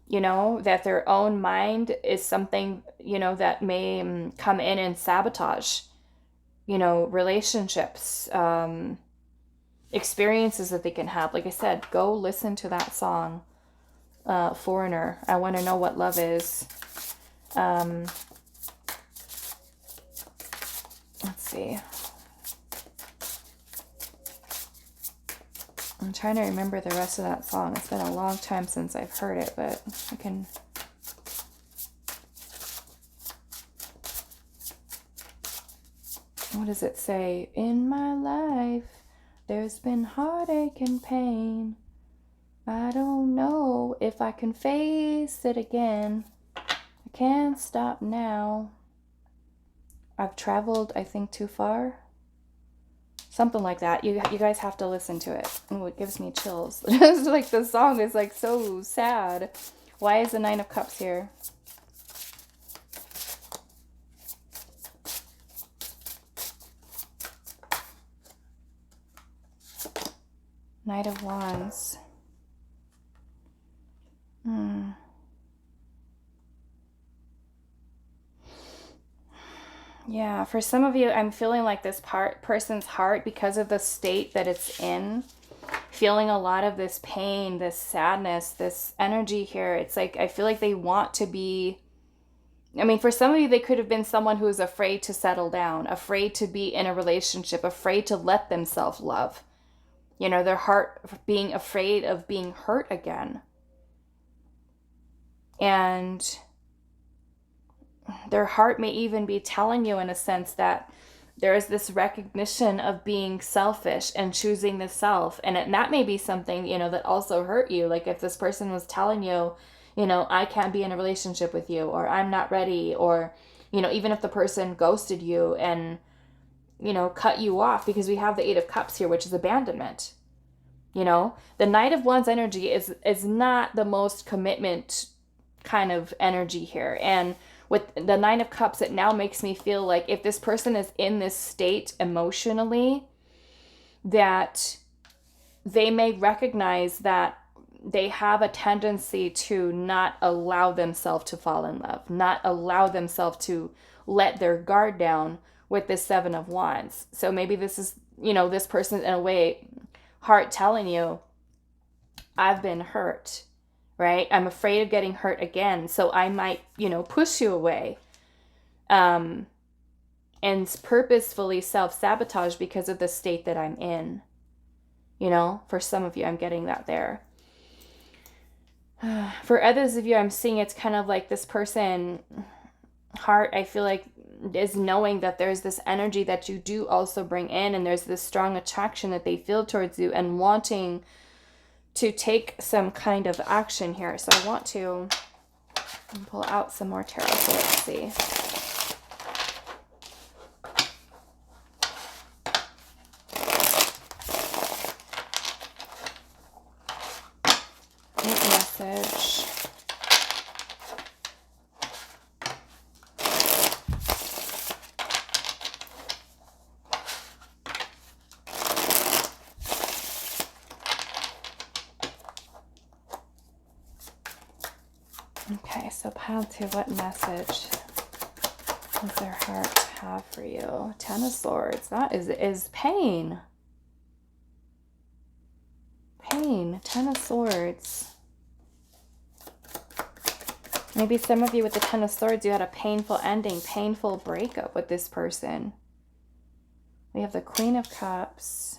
You know, that their own mind is something, you know, that may come in and sabotage, you know, relationships, experiences that they can have. Like I said, go listen to that song, Foreigner. I want to know what love is. Let's see. I'm trying to remember the rest of that song. It's been a long time since I've heard it, but I can... What does it say? In my life, there's been heartache and pain. I don't know if I can face it again. I can't stop now. I've traveled, I think, too far. Something like that. You guys have to listen to it. Oh, it gives me chills. It's like the song is like so sad. Why is the Nine of Cups here? Knight of Wands. Yeah, for some of you, I'm feeling like this person's heart, because of the state that it's in, feeling a lot of this pain, this sadness, this energy here. It's like, I feel like they want to be, I mean, for some of you, they could have been someone who is afraid to settle down, afraid to be in a relationship, afraid to let themselves love. You know, their heart being afraid of being hurt again. And their heart may even be telling you, in a sense, that there is this recognition of being selfish and choosing the self. And that may be something, you know, that also hurt you. Like if this person was telling you, you know, I can't be in a relationship with you, or I'm not ready, or, you know, even if the person ghosted you and, you know, cut you off, because we have the Eight of Cups here, which is abandonment. You know, the Knight of Wands energy is not the most commitment kind of energy here. And with the Nine of Cups, it now makes me feel like if this person is in this state emotionally, that they may recognize that they have a tendency to not allow themselves to fall in love, not allow themselves to let their guard down with this Seven of Wands. So maybe this is, you know, this person in a way, heart telling you, I've been hurt. Right? I'm afraid of getting hurt again. So I might, you know, push you away. And purposefully self-sabotage because of the state that I'm in. You know, for some of you, I'm getting that there. For others of you, I'm seeing it's kind of like this person, heart, I feel like, is knowing that there's this energy that you do also bring in. And there's this strong attraction that they feel towards you and wanting to take some kind of action here. So I want to pull out some more tarot. So let's see. What message? Okay, so pile two, what message does their heart have for you? Ten of Swords. That is pain. Pain. Ten of Swords. Maybe some of you with the Ten of Swords, you had a painful ending, painful breakup with this person. We have the Queen of Cups.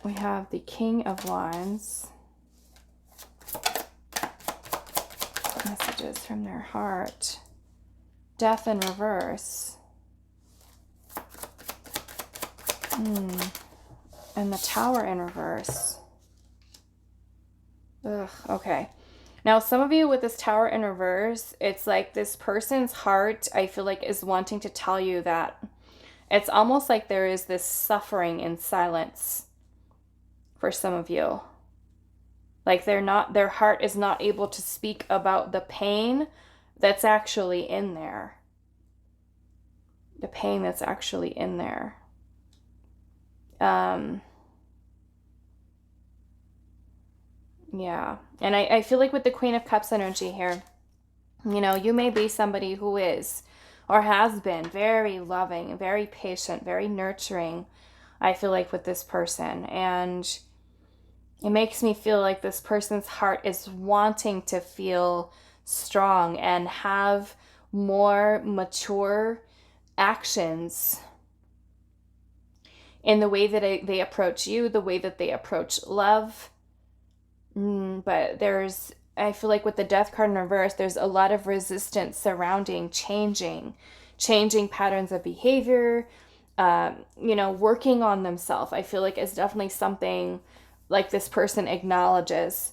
We have the King of Wands. Messages from their heart. Death in reverse. And the Tower in reverse. Ugh, okay. Now, some of you with this Tower in reverse, it's like this person's heart, I feel like, is wanting to tell you that it's almost like there is this suffering in silence. For some of you, like their heart is not able to speak about the pain that's actually in there. The pain that's actually in there. Yeah. And I feel like with the Queen of Cups energy here, you know, you may be somebody who is or has been very loving, very patient, very nurturing, I feel like, with this person. And it makes me feel like this person's heart is wanting to feel strong and have more mature actions in the way that they approach you, the way that they approach love. But I feel like with the Death card in reverse, there's a lot of resistance surrounding changing patterns of behavior, you know, working on themselves. I feel like it's definitely something like this person acknowledges.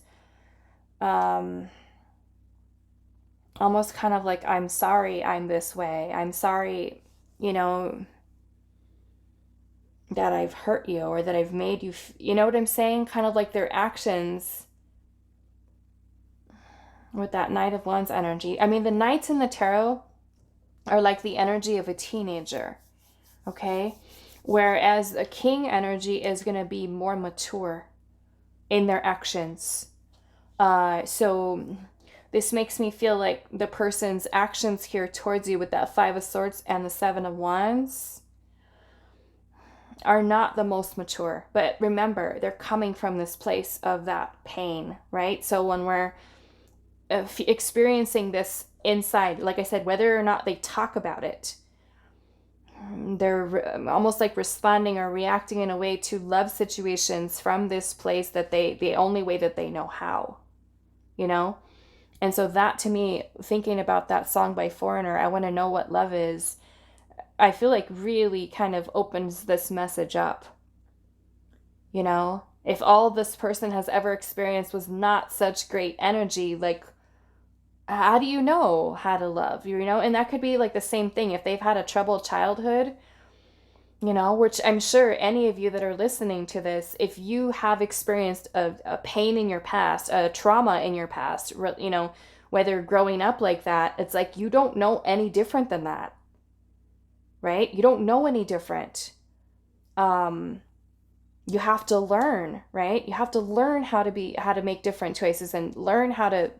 almost kind of like, I'm sorry I'm this way. I'm sorry, you know, that I've hurt you or that I've made you, you know what I'm saying? Kind of like their actions with that Knight of Wands energy. I mean, the Knights in the tarot are like the energy of a teenager, okay? Whereas a King energy is going to be more mature in their actions. So this makes me feel like the person's actions here towards you with that Five of Swords and the Seven of Wands are not the most mature. But remember, they're coming from this place of that pain, right? So when we're experiencing this inside, like I said, whether or not they talk about it, they're almost like responding or reacting in a way to love situations from this place that the only way that they know how, you know? And so that, to me, thinking about that song by Foreigner, I Want to Know What Love Is, I feel like really kind of opens this message up. You know, if all this person has ever experienced was not such great energy, like, how do you know how to love? You know, and that could be like the same thing if they've had a troubled childhood, you know, which I'm sure any of you that are listening to this, if you have experienced a pain in your past, a trauma in your past, you know, whether growing up like that, it's like you don't know any different than that, right? You don't know any different. You have to learn, right? You have to learn how to make different choices and learn how to,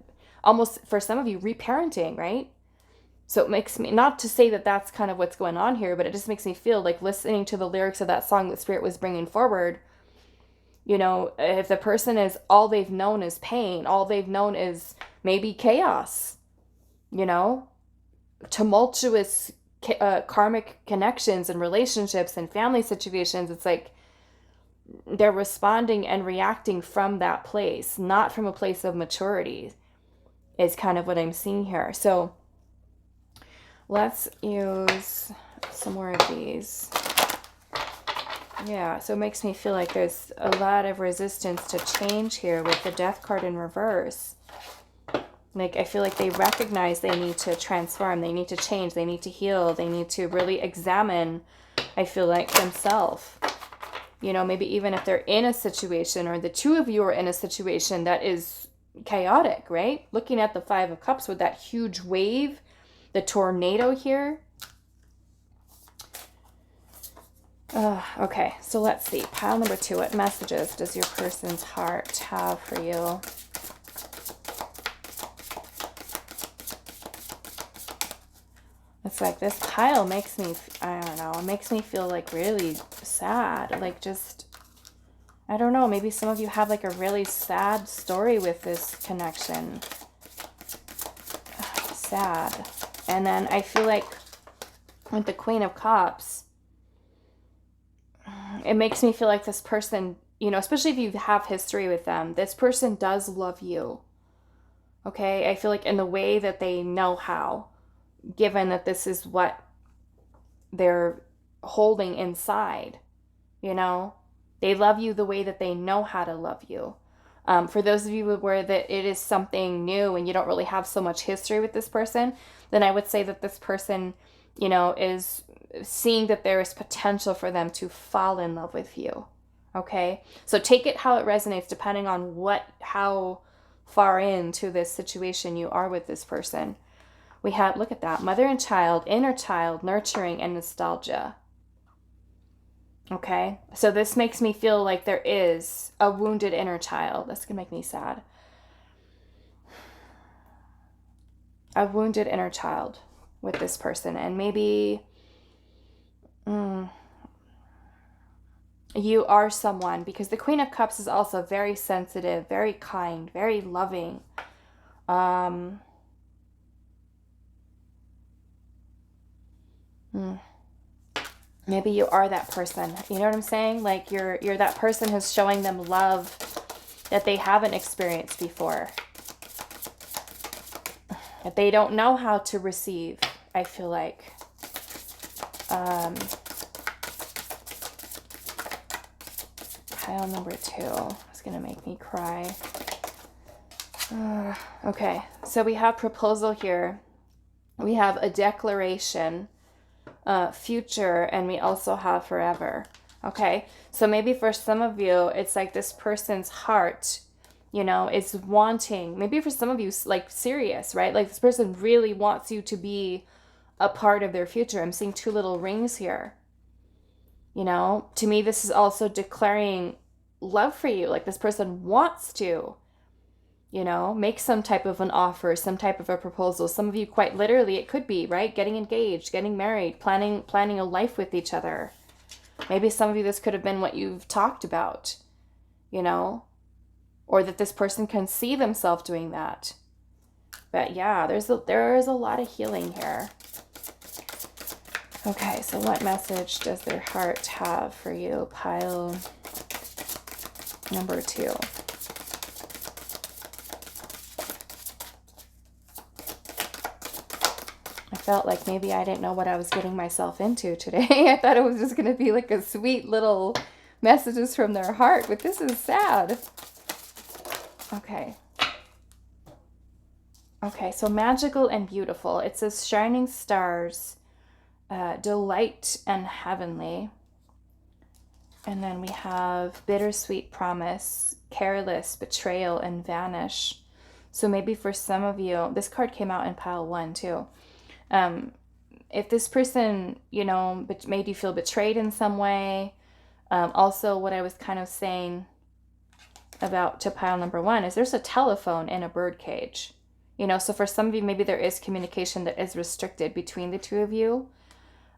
almost for some of you, reparenting, right? So it makes me, not to say that that's kind of what's going on here, but it just makes me feel like listening to the lyrics of that song that Spirit was bringing forward, you know, if the person is, all they've known is pain, all they've known is maybe chaos, you know, tumultuous karmic connections and relationships and family situations, it's like they're responding and reacting from that place, not from a place of maturity, is kind of what I'm seeing here. So let's use some more of these. Yeah, so it makes me feel like there's a lot of resistance to change here with the Death card in reverse. Like, I feel like they recognize they need to transform, they need to change, they need to heal, they need to really examine, I feel like, themselves. You know, maybe even if they're in a situation, or the two of you are in a situation that is chaotic, right? Looking at the Five of Cups with that huge wave, the tornado here. Okay, so let's see. Pile number 2. What messages does your person's heart have for you? It's like this pile makes me, I don't know, it makes me feel like really sad. Like, just, I don't know, maybe some of you have like a really sad story with this connection. Sad. And then I feel like with the Queen of Cups, it makes me feel like this person, you know, especially if you have history with them, this person does love you. Okay? I feel like in the way that they know how, given that this is what they're holding inside, you know? They love you the way that they know how to love you. For those of you where that it is something new and you don't really have so much history with this person, then I would say that this person, you know, is seeing that there is potential for them to fall in love with you. Okay? So take it how it resonates, depending on how far into this situation you are with this person. We have, look at that, mother and child, inner child, nurturing, and nostalgia. Okay, so this makes me feel like there is a wounded inner child. That's gonna make me sad. A wounded inner child with this person, and maybe you are someone, because the Queen of Cups is also very sensitive, very kind, very loving. Maybe you are that person. You know what I'm saying? Like you're that person who's showing them love that they haven't experienced before. That they don't know how to receive, I feel like. Pile number 2. It's going to make me cry. Okay, so we have proposal here. We have a declaration, future, and we also have forever. Okay, so maybe for some of you, it's like this person's heart, you know, is wanting, maybe for some of you, like serious, right? Like this person really wants you to be a part of their future. I'm seeing two little rings here. You know, to me, this is also declaring love for you. Like this person wants to, you know, make some type of an offer, some type of a proposal. Some of you, quite literally, it could be, right? Getting engaged, getting married, planning a life with each other. Maybe some of you, this could have been what you've talked about, you know, or that this person can see themselves doing that. But yeah, there is a lot of healing here. Okay, so what message does their heart have for you? Pile number 2. I felt like maybe I didn't know what I was getting myself into today. I thought it was just going to be like a sweet little messages from their heart, but this is sad. Okay. Okay, so magical and beautiful. It says shining stars, delight and heavenly. And then we have bittersweet promise, careless, betrayal, and vanish. So maybe for some of you, this card came out in pile 1 too. If this person, you know, made you feel betrayed in some way, also what I was kind of saying about to pile number 1 is there's a telephone in a bird cage. You know, so for some of you, maybe there is communication that is restricted between the two of you.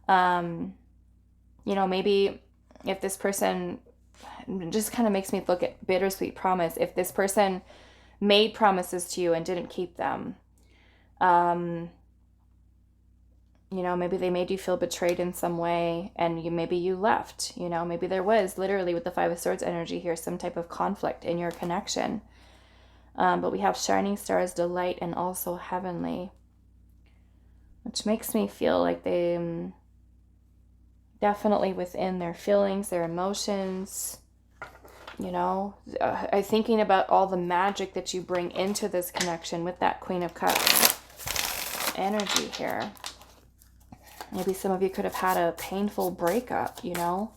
You know, maybe if this person, just kind of makes me look at bittersweet promise. If this person made promises to you and didn't keep them, you know, maybe they made you feel betrayed in some way and maybe you left, you know, maybe there was literally with the 5 of Swords energy here, some type of conflict in your connection. But we have shining stars, delight, and also heavenly, which makes me feel like they definitely within their feelings, their emotions, you know, thinking about all the magic that you bring into this connection with that Queen of Cups energy here. Maybe some of you could have had a painful breakup, you know,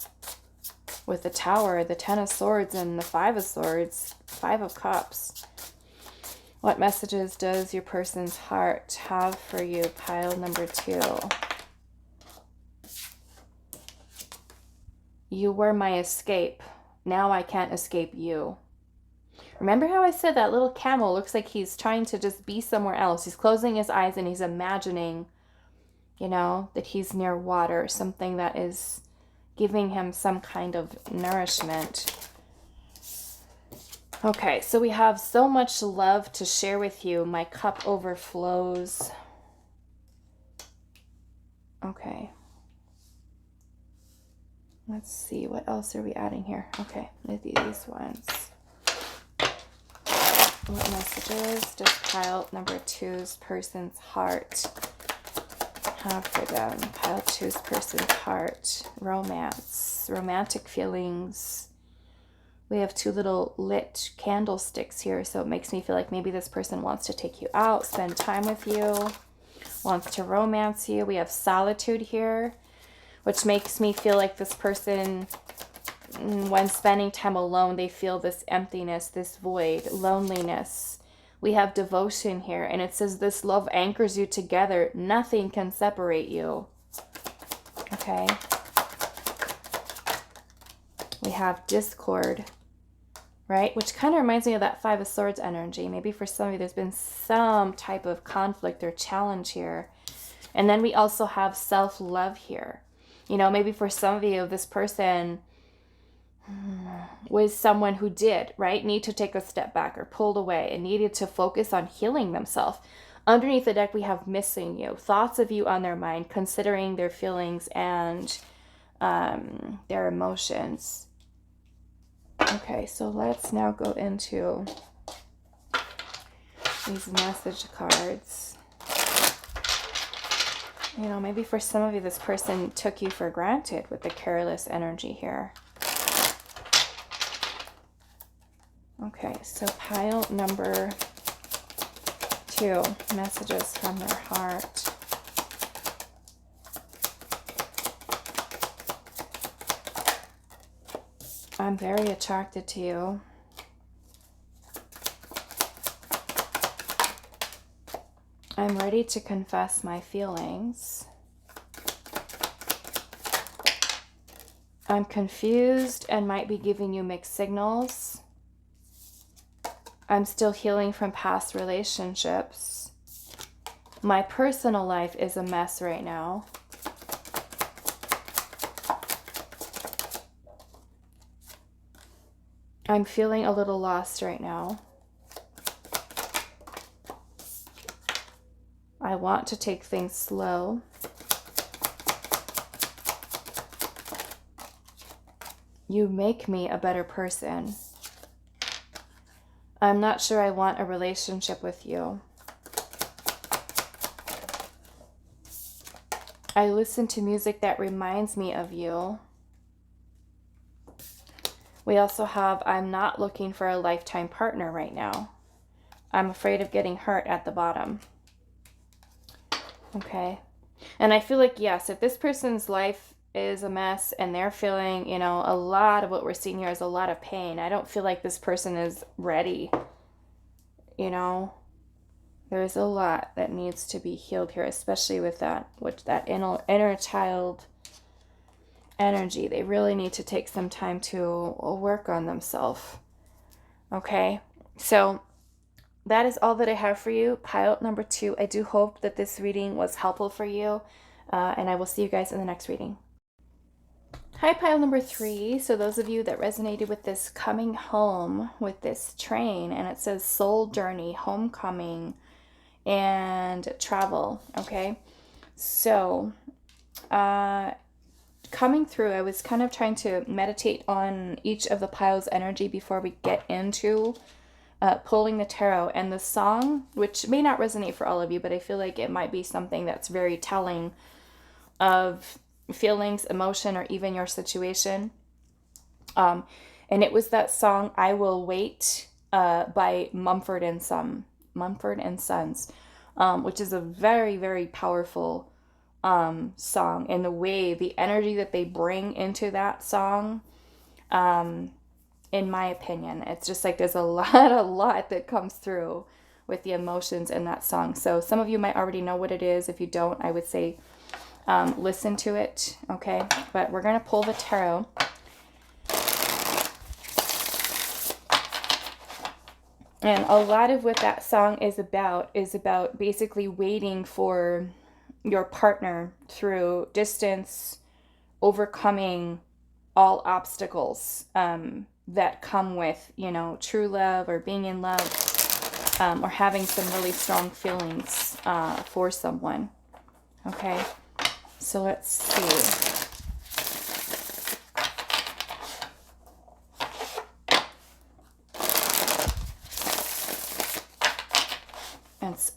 with the Tower, the 10 of Swords, and the 5 of Swords, 5 of Cups. What messages does your person's heart have for you? Pile number 2. You were my escape. Now I can't escape you. Remember how I said that little camel looks like he's trying to just be somewhere else. He's closing his eyes and he's imagining, you know, that he's near water, something that is giving him some kind of nourishment. Okay, so we have so much love to share with you. My cup overflows. Okay. Let's see, what else are we adding here? Okay, these ones. What messages does pile number 2's person's heart have for them? Pile 2's person's heart. Romance. Romantic feelings. We have 2 little lit candlesticks here, so it makes me feel like maybe this person wants to take you out, spend time with you, wants to romance you. We have solitude here, which makes me feel like this person, when spending time alone, they feel this emptiness, this void, loneliness. We have devotion here, and it says this love anchors you together. Nothing can separate you. Okay. We have discord, right? Which kind of reminds me of that 5 of Swords energy. Maybe for some of you, there's been some type of conflict or challenge here. And then we also have self-love here. You know, maybe for some of you, this person was someone who did, right, need to take a step back or pulled away and needed to focus on healing themselves. Underneath the deck, we have missing you, thoughts of you on their mind, considering their feelings and their emotions. Okay, so let's now go into these message cards. You know, maybe for some of you, this person took you for granted with the careless energy here. Okay, so pile number 2, messages from your heart. I'm very attracted to you. I'm ready to confess my feelings. I'm confused and might be giving you mixed signals. I'm still healing from past relationships. My personal life is a mess right now. I'm feeling a little lost right now. I want to take things slow. You make me a better person. I'm not sure I want a relationship with you. I listen to music that reminds me of you. We also have, I'm not looking for a lifetime partner right now. I'm afraid of getting hurt at the bottom. Okay. And I feel like, yes, if this person's life is a mess and they're feeling, you know, a lot of what we're seeing here is a lot of pain, I don't feel like this person is ready. You know, there's a lot that needs to be healed here, especially with that inner child energy. They really need to take some time to work on themselves. Okay, so that is all that I have for you, pile number 2. I do hope that this reading was helpful for you, and I will see you guys in the next reading. Hi, pile number 3. So those of you that resonated with this coming home with this train, and it says soul journey, homecoming, and travel. Okay, so coming through, I was kind of trying to meditate on each of the piles' energy before we get into pulling the tarot. And the song, which may not resonate for all of you, but I feel like it might be something that's very telling of feelings, emotion, or even your situation. And it was that song, I Will Wait, by Mumford and Sons, which is a very, very powerful song. And the way, the energy that they bring into that song, in my opinion, it's just like there's a lot that comes through with the emotions in that song. So some of you might already know what it is. If you don't, I would say listen to it. Okay, but we're gonna pull the tarot. And a lot of what that song is about basically waiting for your partner through distance, overcoming all obstacles that come with, you know, true love or being in love, or having some really strong feelings for someone. Okay, so let's see.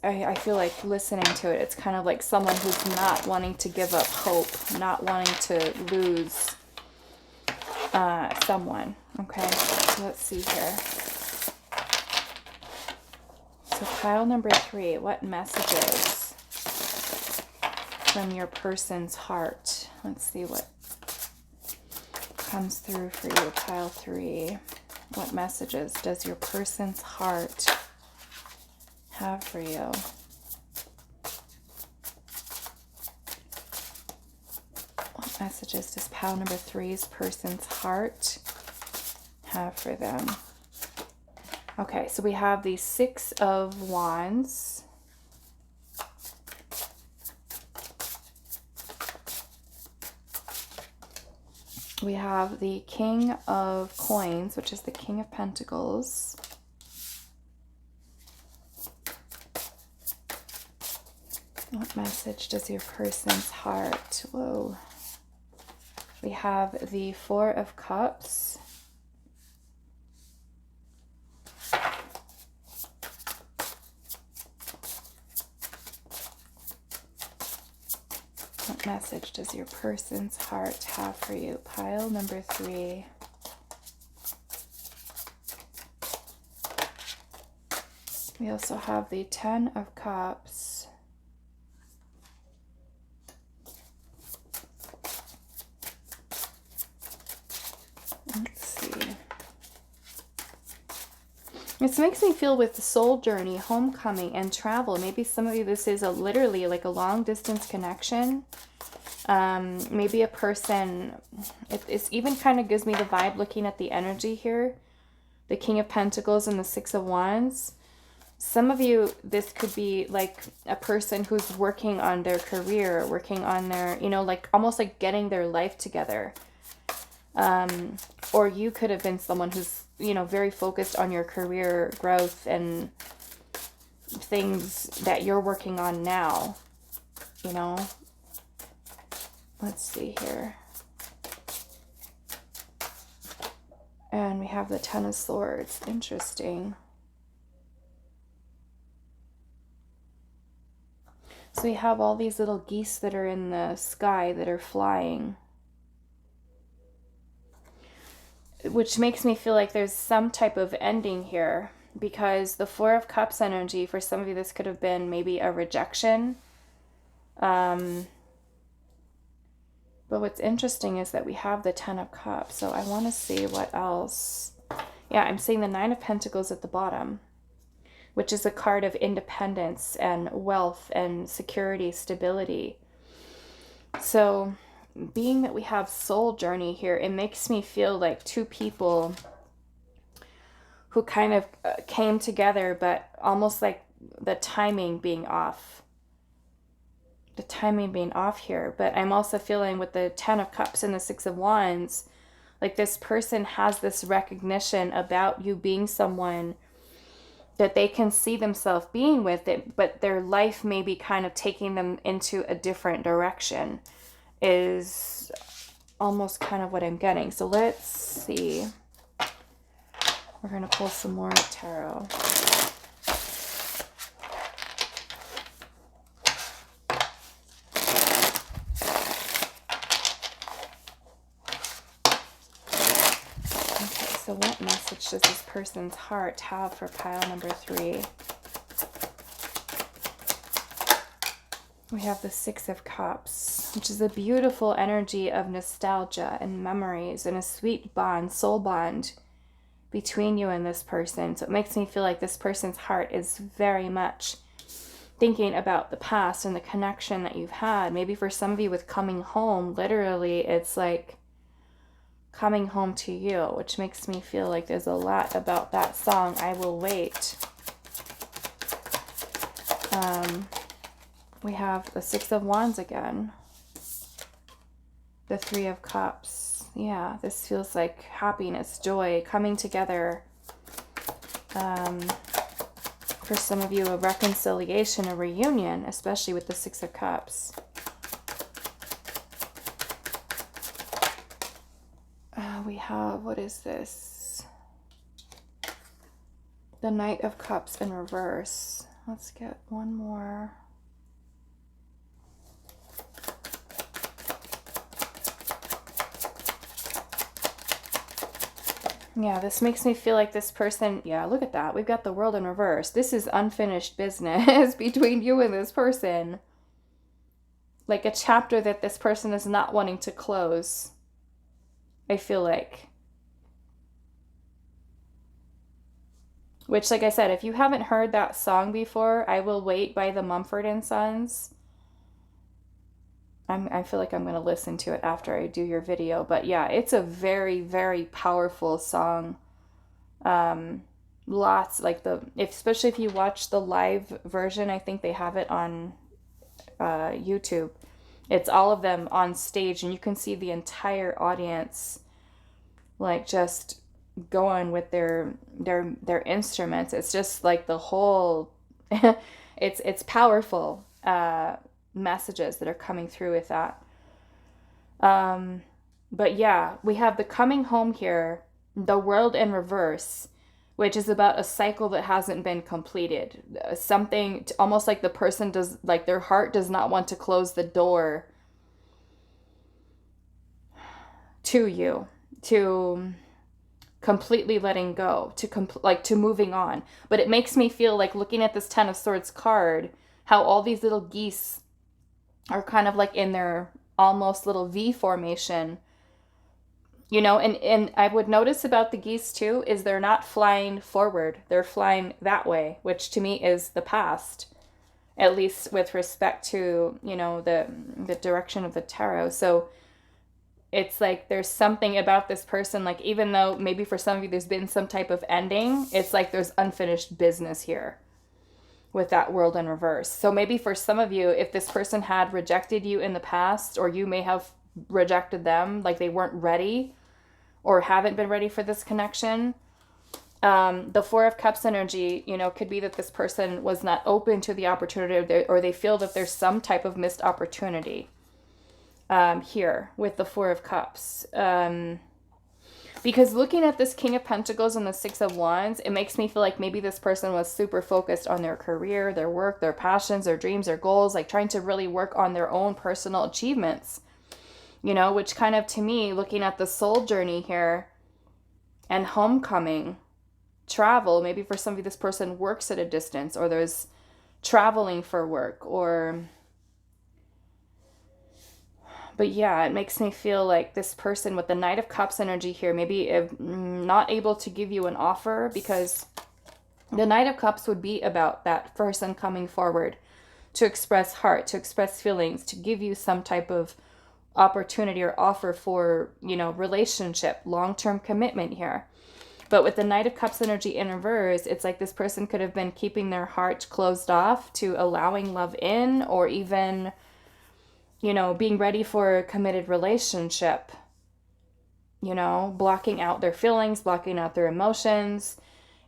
I feel like listening to it, it's kind of like someone who's not wanting to give up hope, not wanting to lose someone. Okay, so let's see here. So pile number 3, what messages from your person's heart? Let's see what comes through for you, pile 3. What messages does your person's heart have for you? What messages does pile number 3's person's heart have for them? Okay, so we have the 6 of Wands. We have the King of Coins, which is the King of Pentacles. What message does your person's heart? Whoa. We have the 4 of Cups. What message does your person's heart have for you? Pile number 3. We also have the Ten of Cups. Let's see. This makes me feel with the soul journey, homecoming, and travel. Maybe some of you, this is literally like a long distance connection. Maybe a person, it's even kind of gives me the vibe looking at the energy here. The King of Pentacles and the Six of Wands. Some of you, this could be like a person who's working on their career, working on their, you know, like almost like getting their life together. Or you could have been someone who's, you know, very focused on your career growth and things that you're working on now, you know. Let's see here. And we have the Ten of Swords. Interesting. So we have all these little geese that are in the sky that are flying. Which makes me feel like there's some type of ending here. Because the Four of Cups energy, for some of you, this could have been maybe a rejection. But what's interesting is that we have the Ten of Cups. So I want to see what else. Yeah, I'm seeing the Nine of Pentacles at the bottom, which is a card of independence and wealth and security, stability. So being that we have soul journey here, it makes me feel like two people who kind of came together, but almost like the timing being off. The timing being off here. But I'm also feeling with the Ten of Cups and the Six of Wands, like this person has this recognition about you being someone that they can see themselves being with it, but their life may be kind of taking them into a different direction, is almost kind of what I'm getting. So let's see. We're going to pull some more tarot. So what message does this person's heart have for pile number 3? We have the Six of Cups, which is a beautiful energy of nostalgia and memories and a sweet bond, soul bond between you and this person. So it makes me feel like this person's heart is very much thinking about the past and the connection that you've had. Maybe for some of you with coming home, literally it's like coming home to you, which makes me feel like there's a lot about that song, I Will Wait. We have the Six of Wands again. The Three of Cups. Yeah, this feels like happiness, joy, coming together. For some of you, a reconciliation, a reunion, especially with the Six of Cups. We have, what is this? The Knight of Cups in reverse. Let's get one more. Yeah, this makes me feel like this person, yeah, look at that. We've got the World in reverse. This is unfinished business between you and this person. Like a chapter that this person is not wanting to close. I feel like. Which, like I said, if you haven't heard that song before, I Will Wait by the Mumford and Sons. I feel like I'm going to listen to it after I do your video. But yeah, it's a very, very powerful song. Lots, like especially if you watch the live version, I think they have it on YouTube. It's all of them on stage, and you can see the entire audience like just going with their instruments. It's just like the whole it's powerful messages that are coming through with that. But yeah, we have the coming home here, the World in reverse, which is about a cycle that hasn't been completed. Something almost like the person does, like their heart does not want to close the door to you, to completely letting go, to moving on. But it makes me feel like, looking at this Ten of Swords card, how all these little geese are kind of like in their almost little V formation, you know, and I would notice about the geese too is they're not flying forward, they're flying that way, which to me is the past, at least with respect to, you know, the direction of the tarot. So it's like there's something about this person, like, even though maybe for some of you there's been some type of ending, it's like there's unfinished business here with that World in reverse. So maybe for some of you, if this person had rejected you in the past, or you may have rejected them, like they weren't ready or haven't been ready for this connection, the Four of Cups energy, you know, could be that this person was not open to the opportunity, or they feel that there's some type of missed opportunity here with the Four of Cups. Because looking at this King of Pentacles and the Six of Wands, it makes me feel like maybe this person was super focused on their career, their work, their passions, their dreams, their goals, like trying to really work on their own personal achievements, you know, which kind of, to me, looking at the soul journey here and homecoming, travel, maybe for some of you this person works at a distance, or there's traveling for work, or... But yeah, it makes me feel like this person with the Knight of Cups energy here, maybe not able to give you an offer, because the Knight of Cups would be about that person coming forward to express heart, to express feelings, to give you some type of opportunity or offer for, you know, relationship, long-term commitment here. But with the Knight of Cups energy in reverse, it's like this person could have been keeping their heart closed off to allowing love in, or even, you know, being ready for a committed relationship, you know, blocking out their feelings, blocking out their emotions.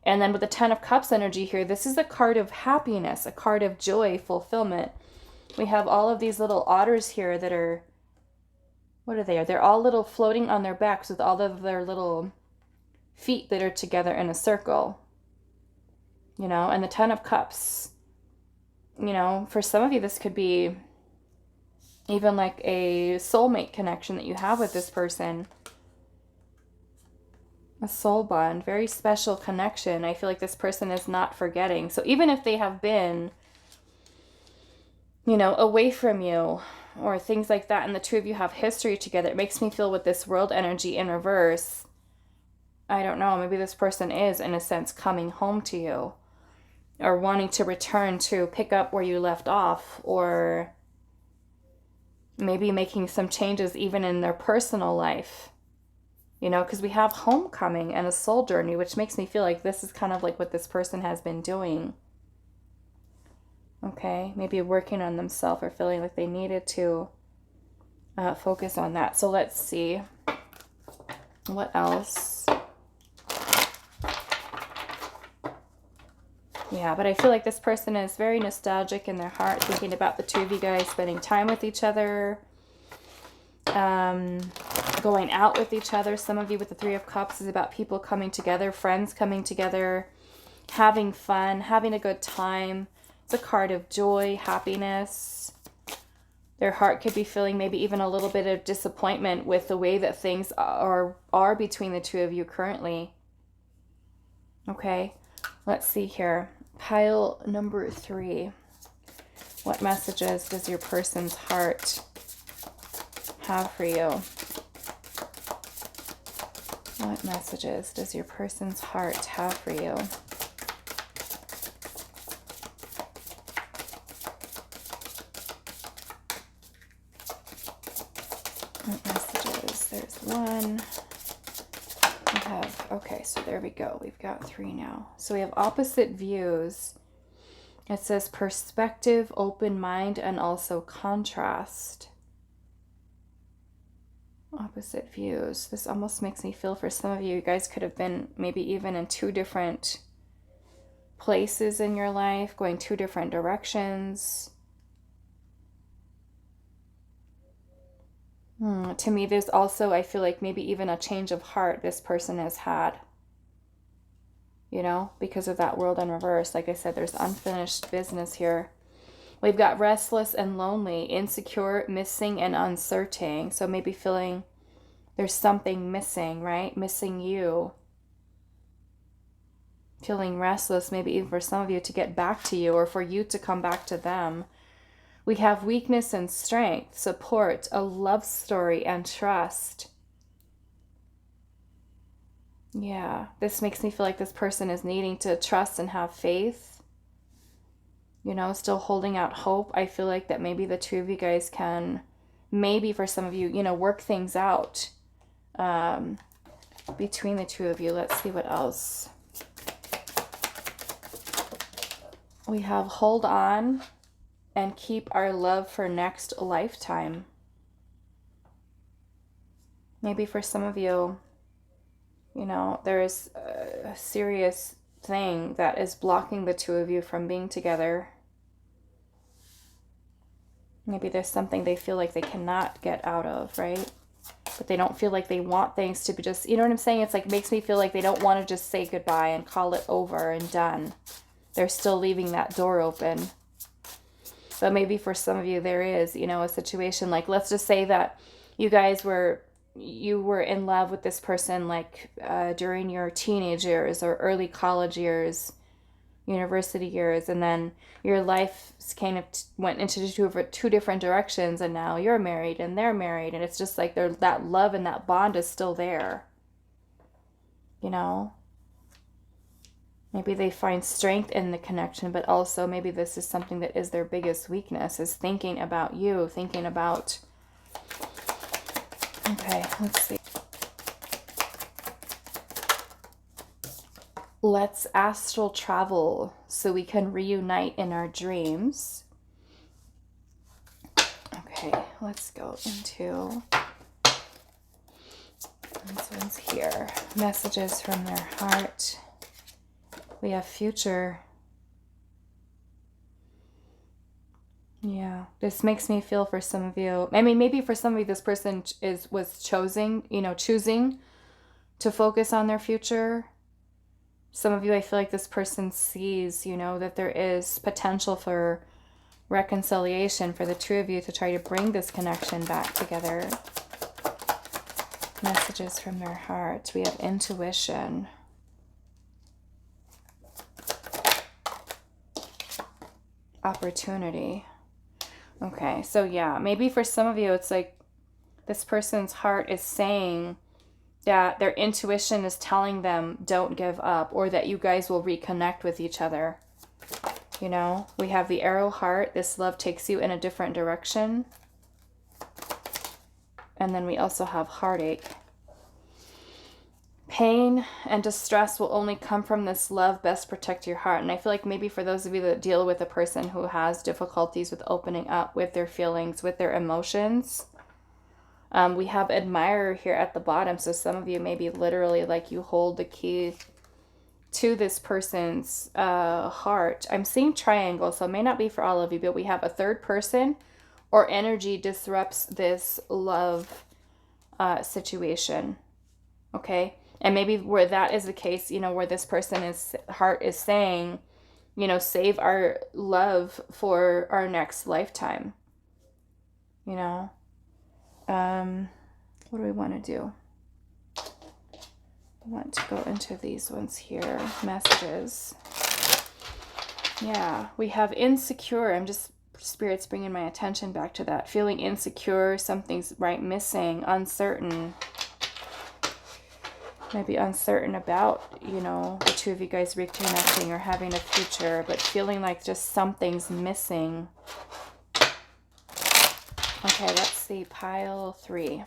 And then with the Ten of Cups energy here, this is a card of happiness, a card of joy, fulfillment. We have all of these little otters here that are, what are they? They're all little floating on their backs with all of their little feet that are together in a circle, you know. And the Ten of Cups, you know, for some of you, this could be even like a soulmate connection that you have with this person. A soul bond, very special connection. I feel like this person is not forgetting. So even if they have been, you know, away from you or things like that, and the two of you have history together, it makes me feel with this World energy in reverse, I don't know, maybe this person is, in a sense, coming home to you, or wanting to return to pick up where you left off, or maybe making some changes even in their personal life, you know, because we have homecoming and a soul journey, which makes me feel like this is kind of like what this person has been doing. Okay, maybe working on themselves, or feeling like they needed to focus on that. So let's see what else. Yeah, but I feel like this person is very nostalgic in their heart, thinking about the two of you guys spending time with each other, going out with each other. Some of you with the Three of Cups is about people coming together, friends coming together, having fun, having a good time. It's a card of joy, happiness. Their heart could be feeling maybe even a little bit of disappointment with the way that things are between the two of you currently. Okay, let's see here. Pile number 3. What messages does your person's heart have for you? What messages does your person's heart have for you? What messages? There's 1. We have, okay, so there we go. We've got 3 now. So we have opposite views. It says perspective, open mind, and also contrast. Opposite views. This almost makes me feel for some of you, you guys could have been maybe even in 2 different places in your life, going 2 different directions. To me, there's also, I feel like maybe even a change of heart this person has had, you know, because of that World in reverse. Like I said, there's unfinished business here. We've got restless and lonely, insecure, missing, and uncertain. So maybe feeling there's something missing, right? Missing you. feeling restless, maybe even for some of you to get back to you or for you to come back to them. We have weakness and strength, support, a love story, and trust. Yeah, this makes me feel like this person is needing to trust and have faith. You know, still holding out hope. I feel like that maybe the two of you guys can, maybe for some of you, you know, work things out between the two of you. Let's see what else. We have hold on and keep our love for next lifetime. Maybe for some of you, you know, there is a serious thing that is blocking the two of you from being together. Maybe there's something they feel like they cannot get out of, right? But they don't feel like they want things to be just, you know what I'm saying? It's like, makes me feel like they don't want to just say goodbye and call it over and done. They're still leaving that door open. But maybe for some of you, there is, you know, a situation like, let's just say that you guys were in love with this person like during your teenage years or early college years, university years, and then your life kind of went into two different directions, and now you're married and they're married, and it's just like that love and that bond is still there, you know. Maybe they find strength in the connection, but also maybe this is something that is their biggest weakness, is thinking about you, thinking about... Okay, let's see. Let's astral travel so we can reunite in our dreams. Okay, let's go into... This one's here. Messages from their heart. We have future. Yeah, this makes me feel for some of you. I mean, maybe for some of you, this person was choosing to focus on their future. Some of you, I feel like this person sees, you know, that there is potential for reconciliation for the two of you to try to bring this connection back together. Messages from their heart. We have intuition. Opportunity. Okay, so yeah, maybe for some of you, it's like this person's heart is saying that their intuition is telling them don't give up, or that you guys will reconnect with each other. You know, we have the arrow heart. This love takes you in a different direction. And then we also have heartache. Pain and distress will only come from this love. Best protect your heart. And I feel like maybe for those of you that deal with a person who has difficulties with opening up with their feelings, with their emotions, we have admirer here at the bottom. So some of you maybe literally like you hold the key to this person's heart. I'm seeing triangle, so it may not be for all of you, but we have a third person or energy disrupts this love situation. Okay. And maybe where that is the case, you know, where this person's heart is saying, you know, save our love for our next lifetime. You know, what do we want to do? I want to go into these ones here. Messages. Yeah, we have insecure. I'm just, Spirit's bringing my attention back to that. Feeling insecure, something's missing, uncertain. Maybe uncertain about, you know, the two of you guys reconnecting or having a future, but feeling like just something's missing. Okay, let's see. Pile 3.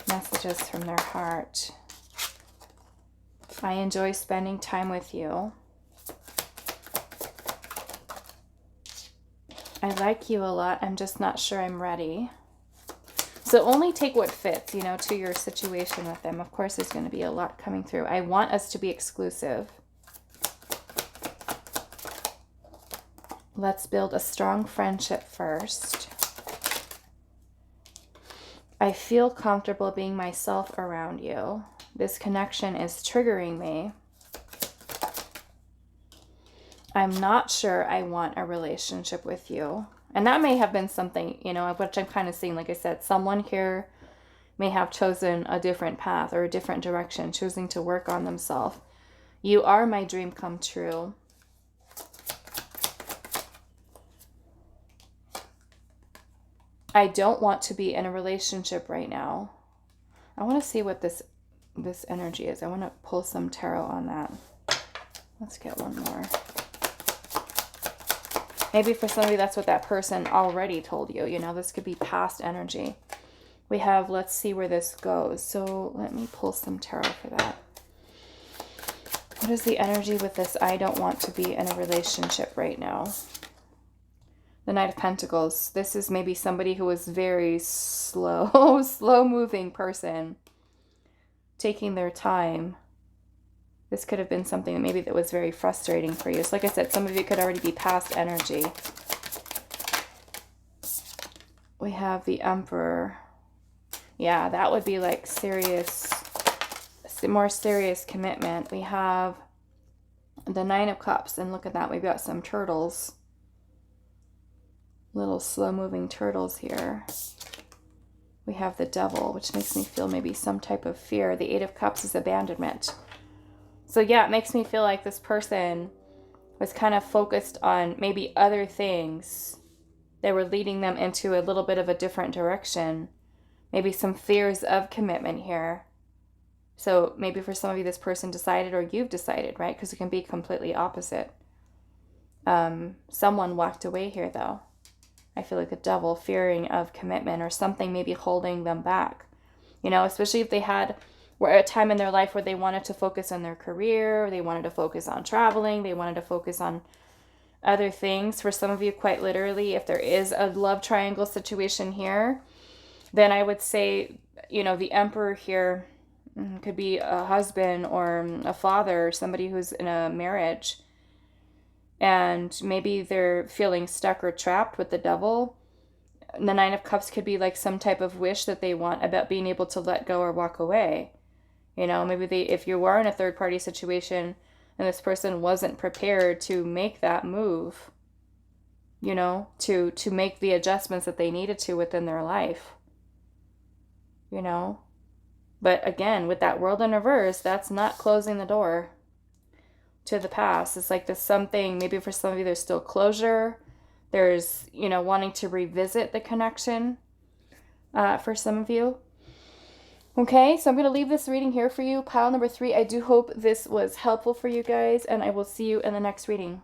Messages from their heart. I enjoy spending time with you. I like you a lot. I'm just not sure I'm ready. So only take what fits, you know, to your situation with them. Of course, there's going to be a lot coming through. I want us to be exclusive. Let's build a strong friendship first. I feel comfortable being myself around you. This connection is triggering me. I'm not sure I want a relationship with you. And that may have been something, you know, which I'm kind of seeing, like I said, someone here may have chosen a different path or a different direction, choosing to work on themselves. You are my dream come true. I don't want to be in a relationship right now. I want to see what this energy is. I want to pull some tarot on that. Let's get one more. Maybe for some of you, that's what that person already told you. You know, this could be past energy. We have, let's see where this goes. So let me pull some tarot for that. What is the energy with this? I don't want to be in a relationship right now. The Knight of Pentacles. This is maybe somebody who is very slow, slow-moving person. Taking their time. This could have been something that maybe that was very frustrating for you. So like I said, some of you could already be past energy. We have the Emperor. Yeah, that would be like serious, more serious commitment. We have the Nine of Cups. And look at that. We've got some turtles. Little slow-moving turtles here. We have the Devil, which makes me feel maybe some type of fear. The Eight of Cups is abandonment. So yeah, it makes me feel like this person was kind of focused on maybe other things that were leading them into a little bit of a different direction. Maybe some fears of commitment here. So maybe for some of you, this person decided, or you've decided, right? Because it can be completely opposite. Someone walked away here though. I feel like the Devil, fearing of commitment or something maybe holding them back. You know, especially if they were at a time in their life where they wanted to focus on their career, they wanted to focus on traveling, they wanted to focus on other things. For some of you, quite literally, if there is a love triangle situation here, then I would say, you know, the Emperor here could be a husband or a father, or somebody who's in a marriage. And maybe they're feeling stuck or trapped with the Devil. The Nine of Cups could be like some type of wish that they want about being able to let go or walk away. You know, maybe if you were in a third-party situation and this person wasn't prepared to make that move, you know, to make the adjustments that they needed to within their life, you know. But again, with that World in reverse, that's not closing the door to the past. It's like there's something, maybe for some of you, there's still closure. There's, you know, wanting to revisit the connection for some of you. Okay, so I'm going to leave this reading here for you. Pile number 3. I do hope this was helpful for you guys, and I will see you in the next reading.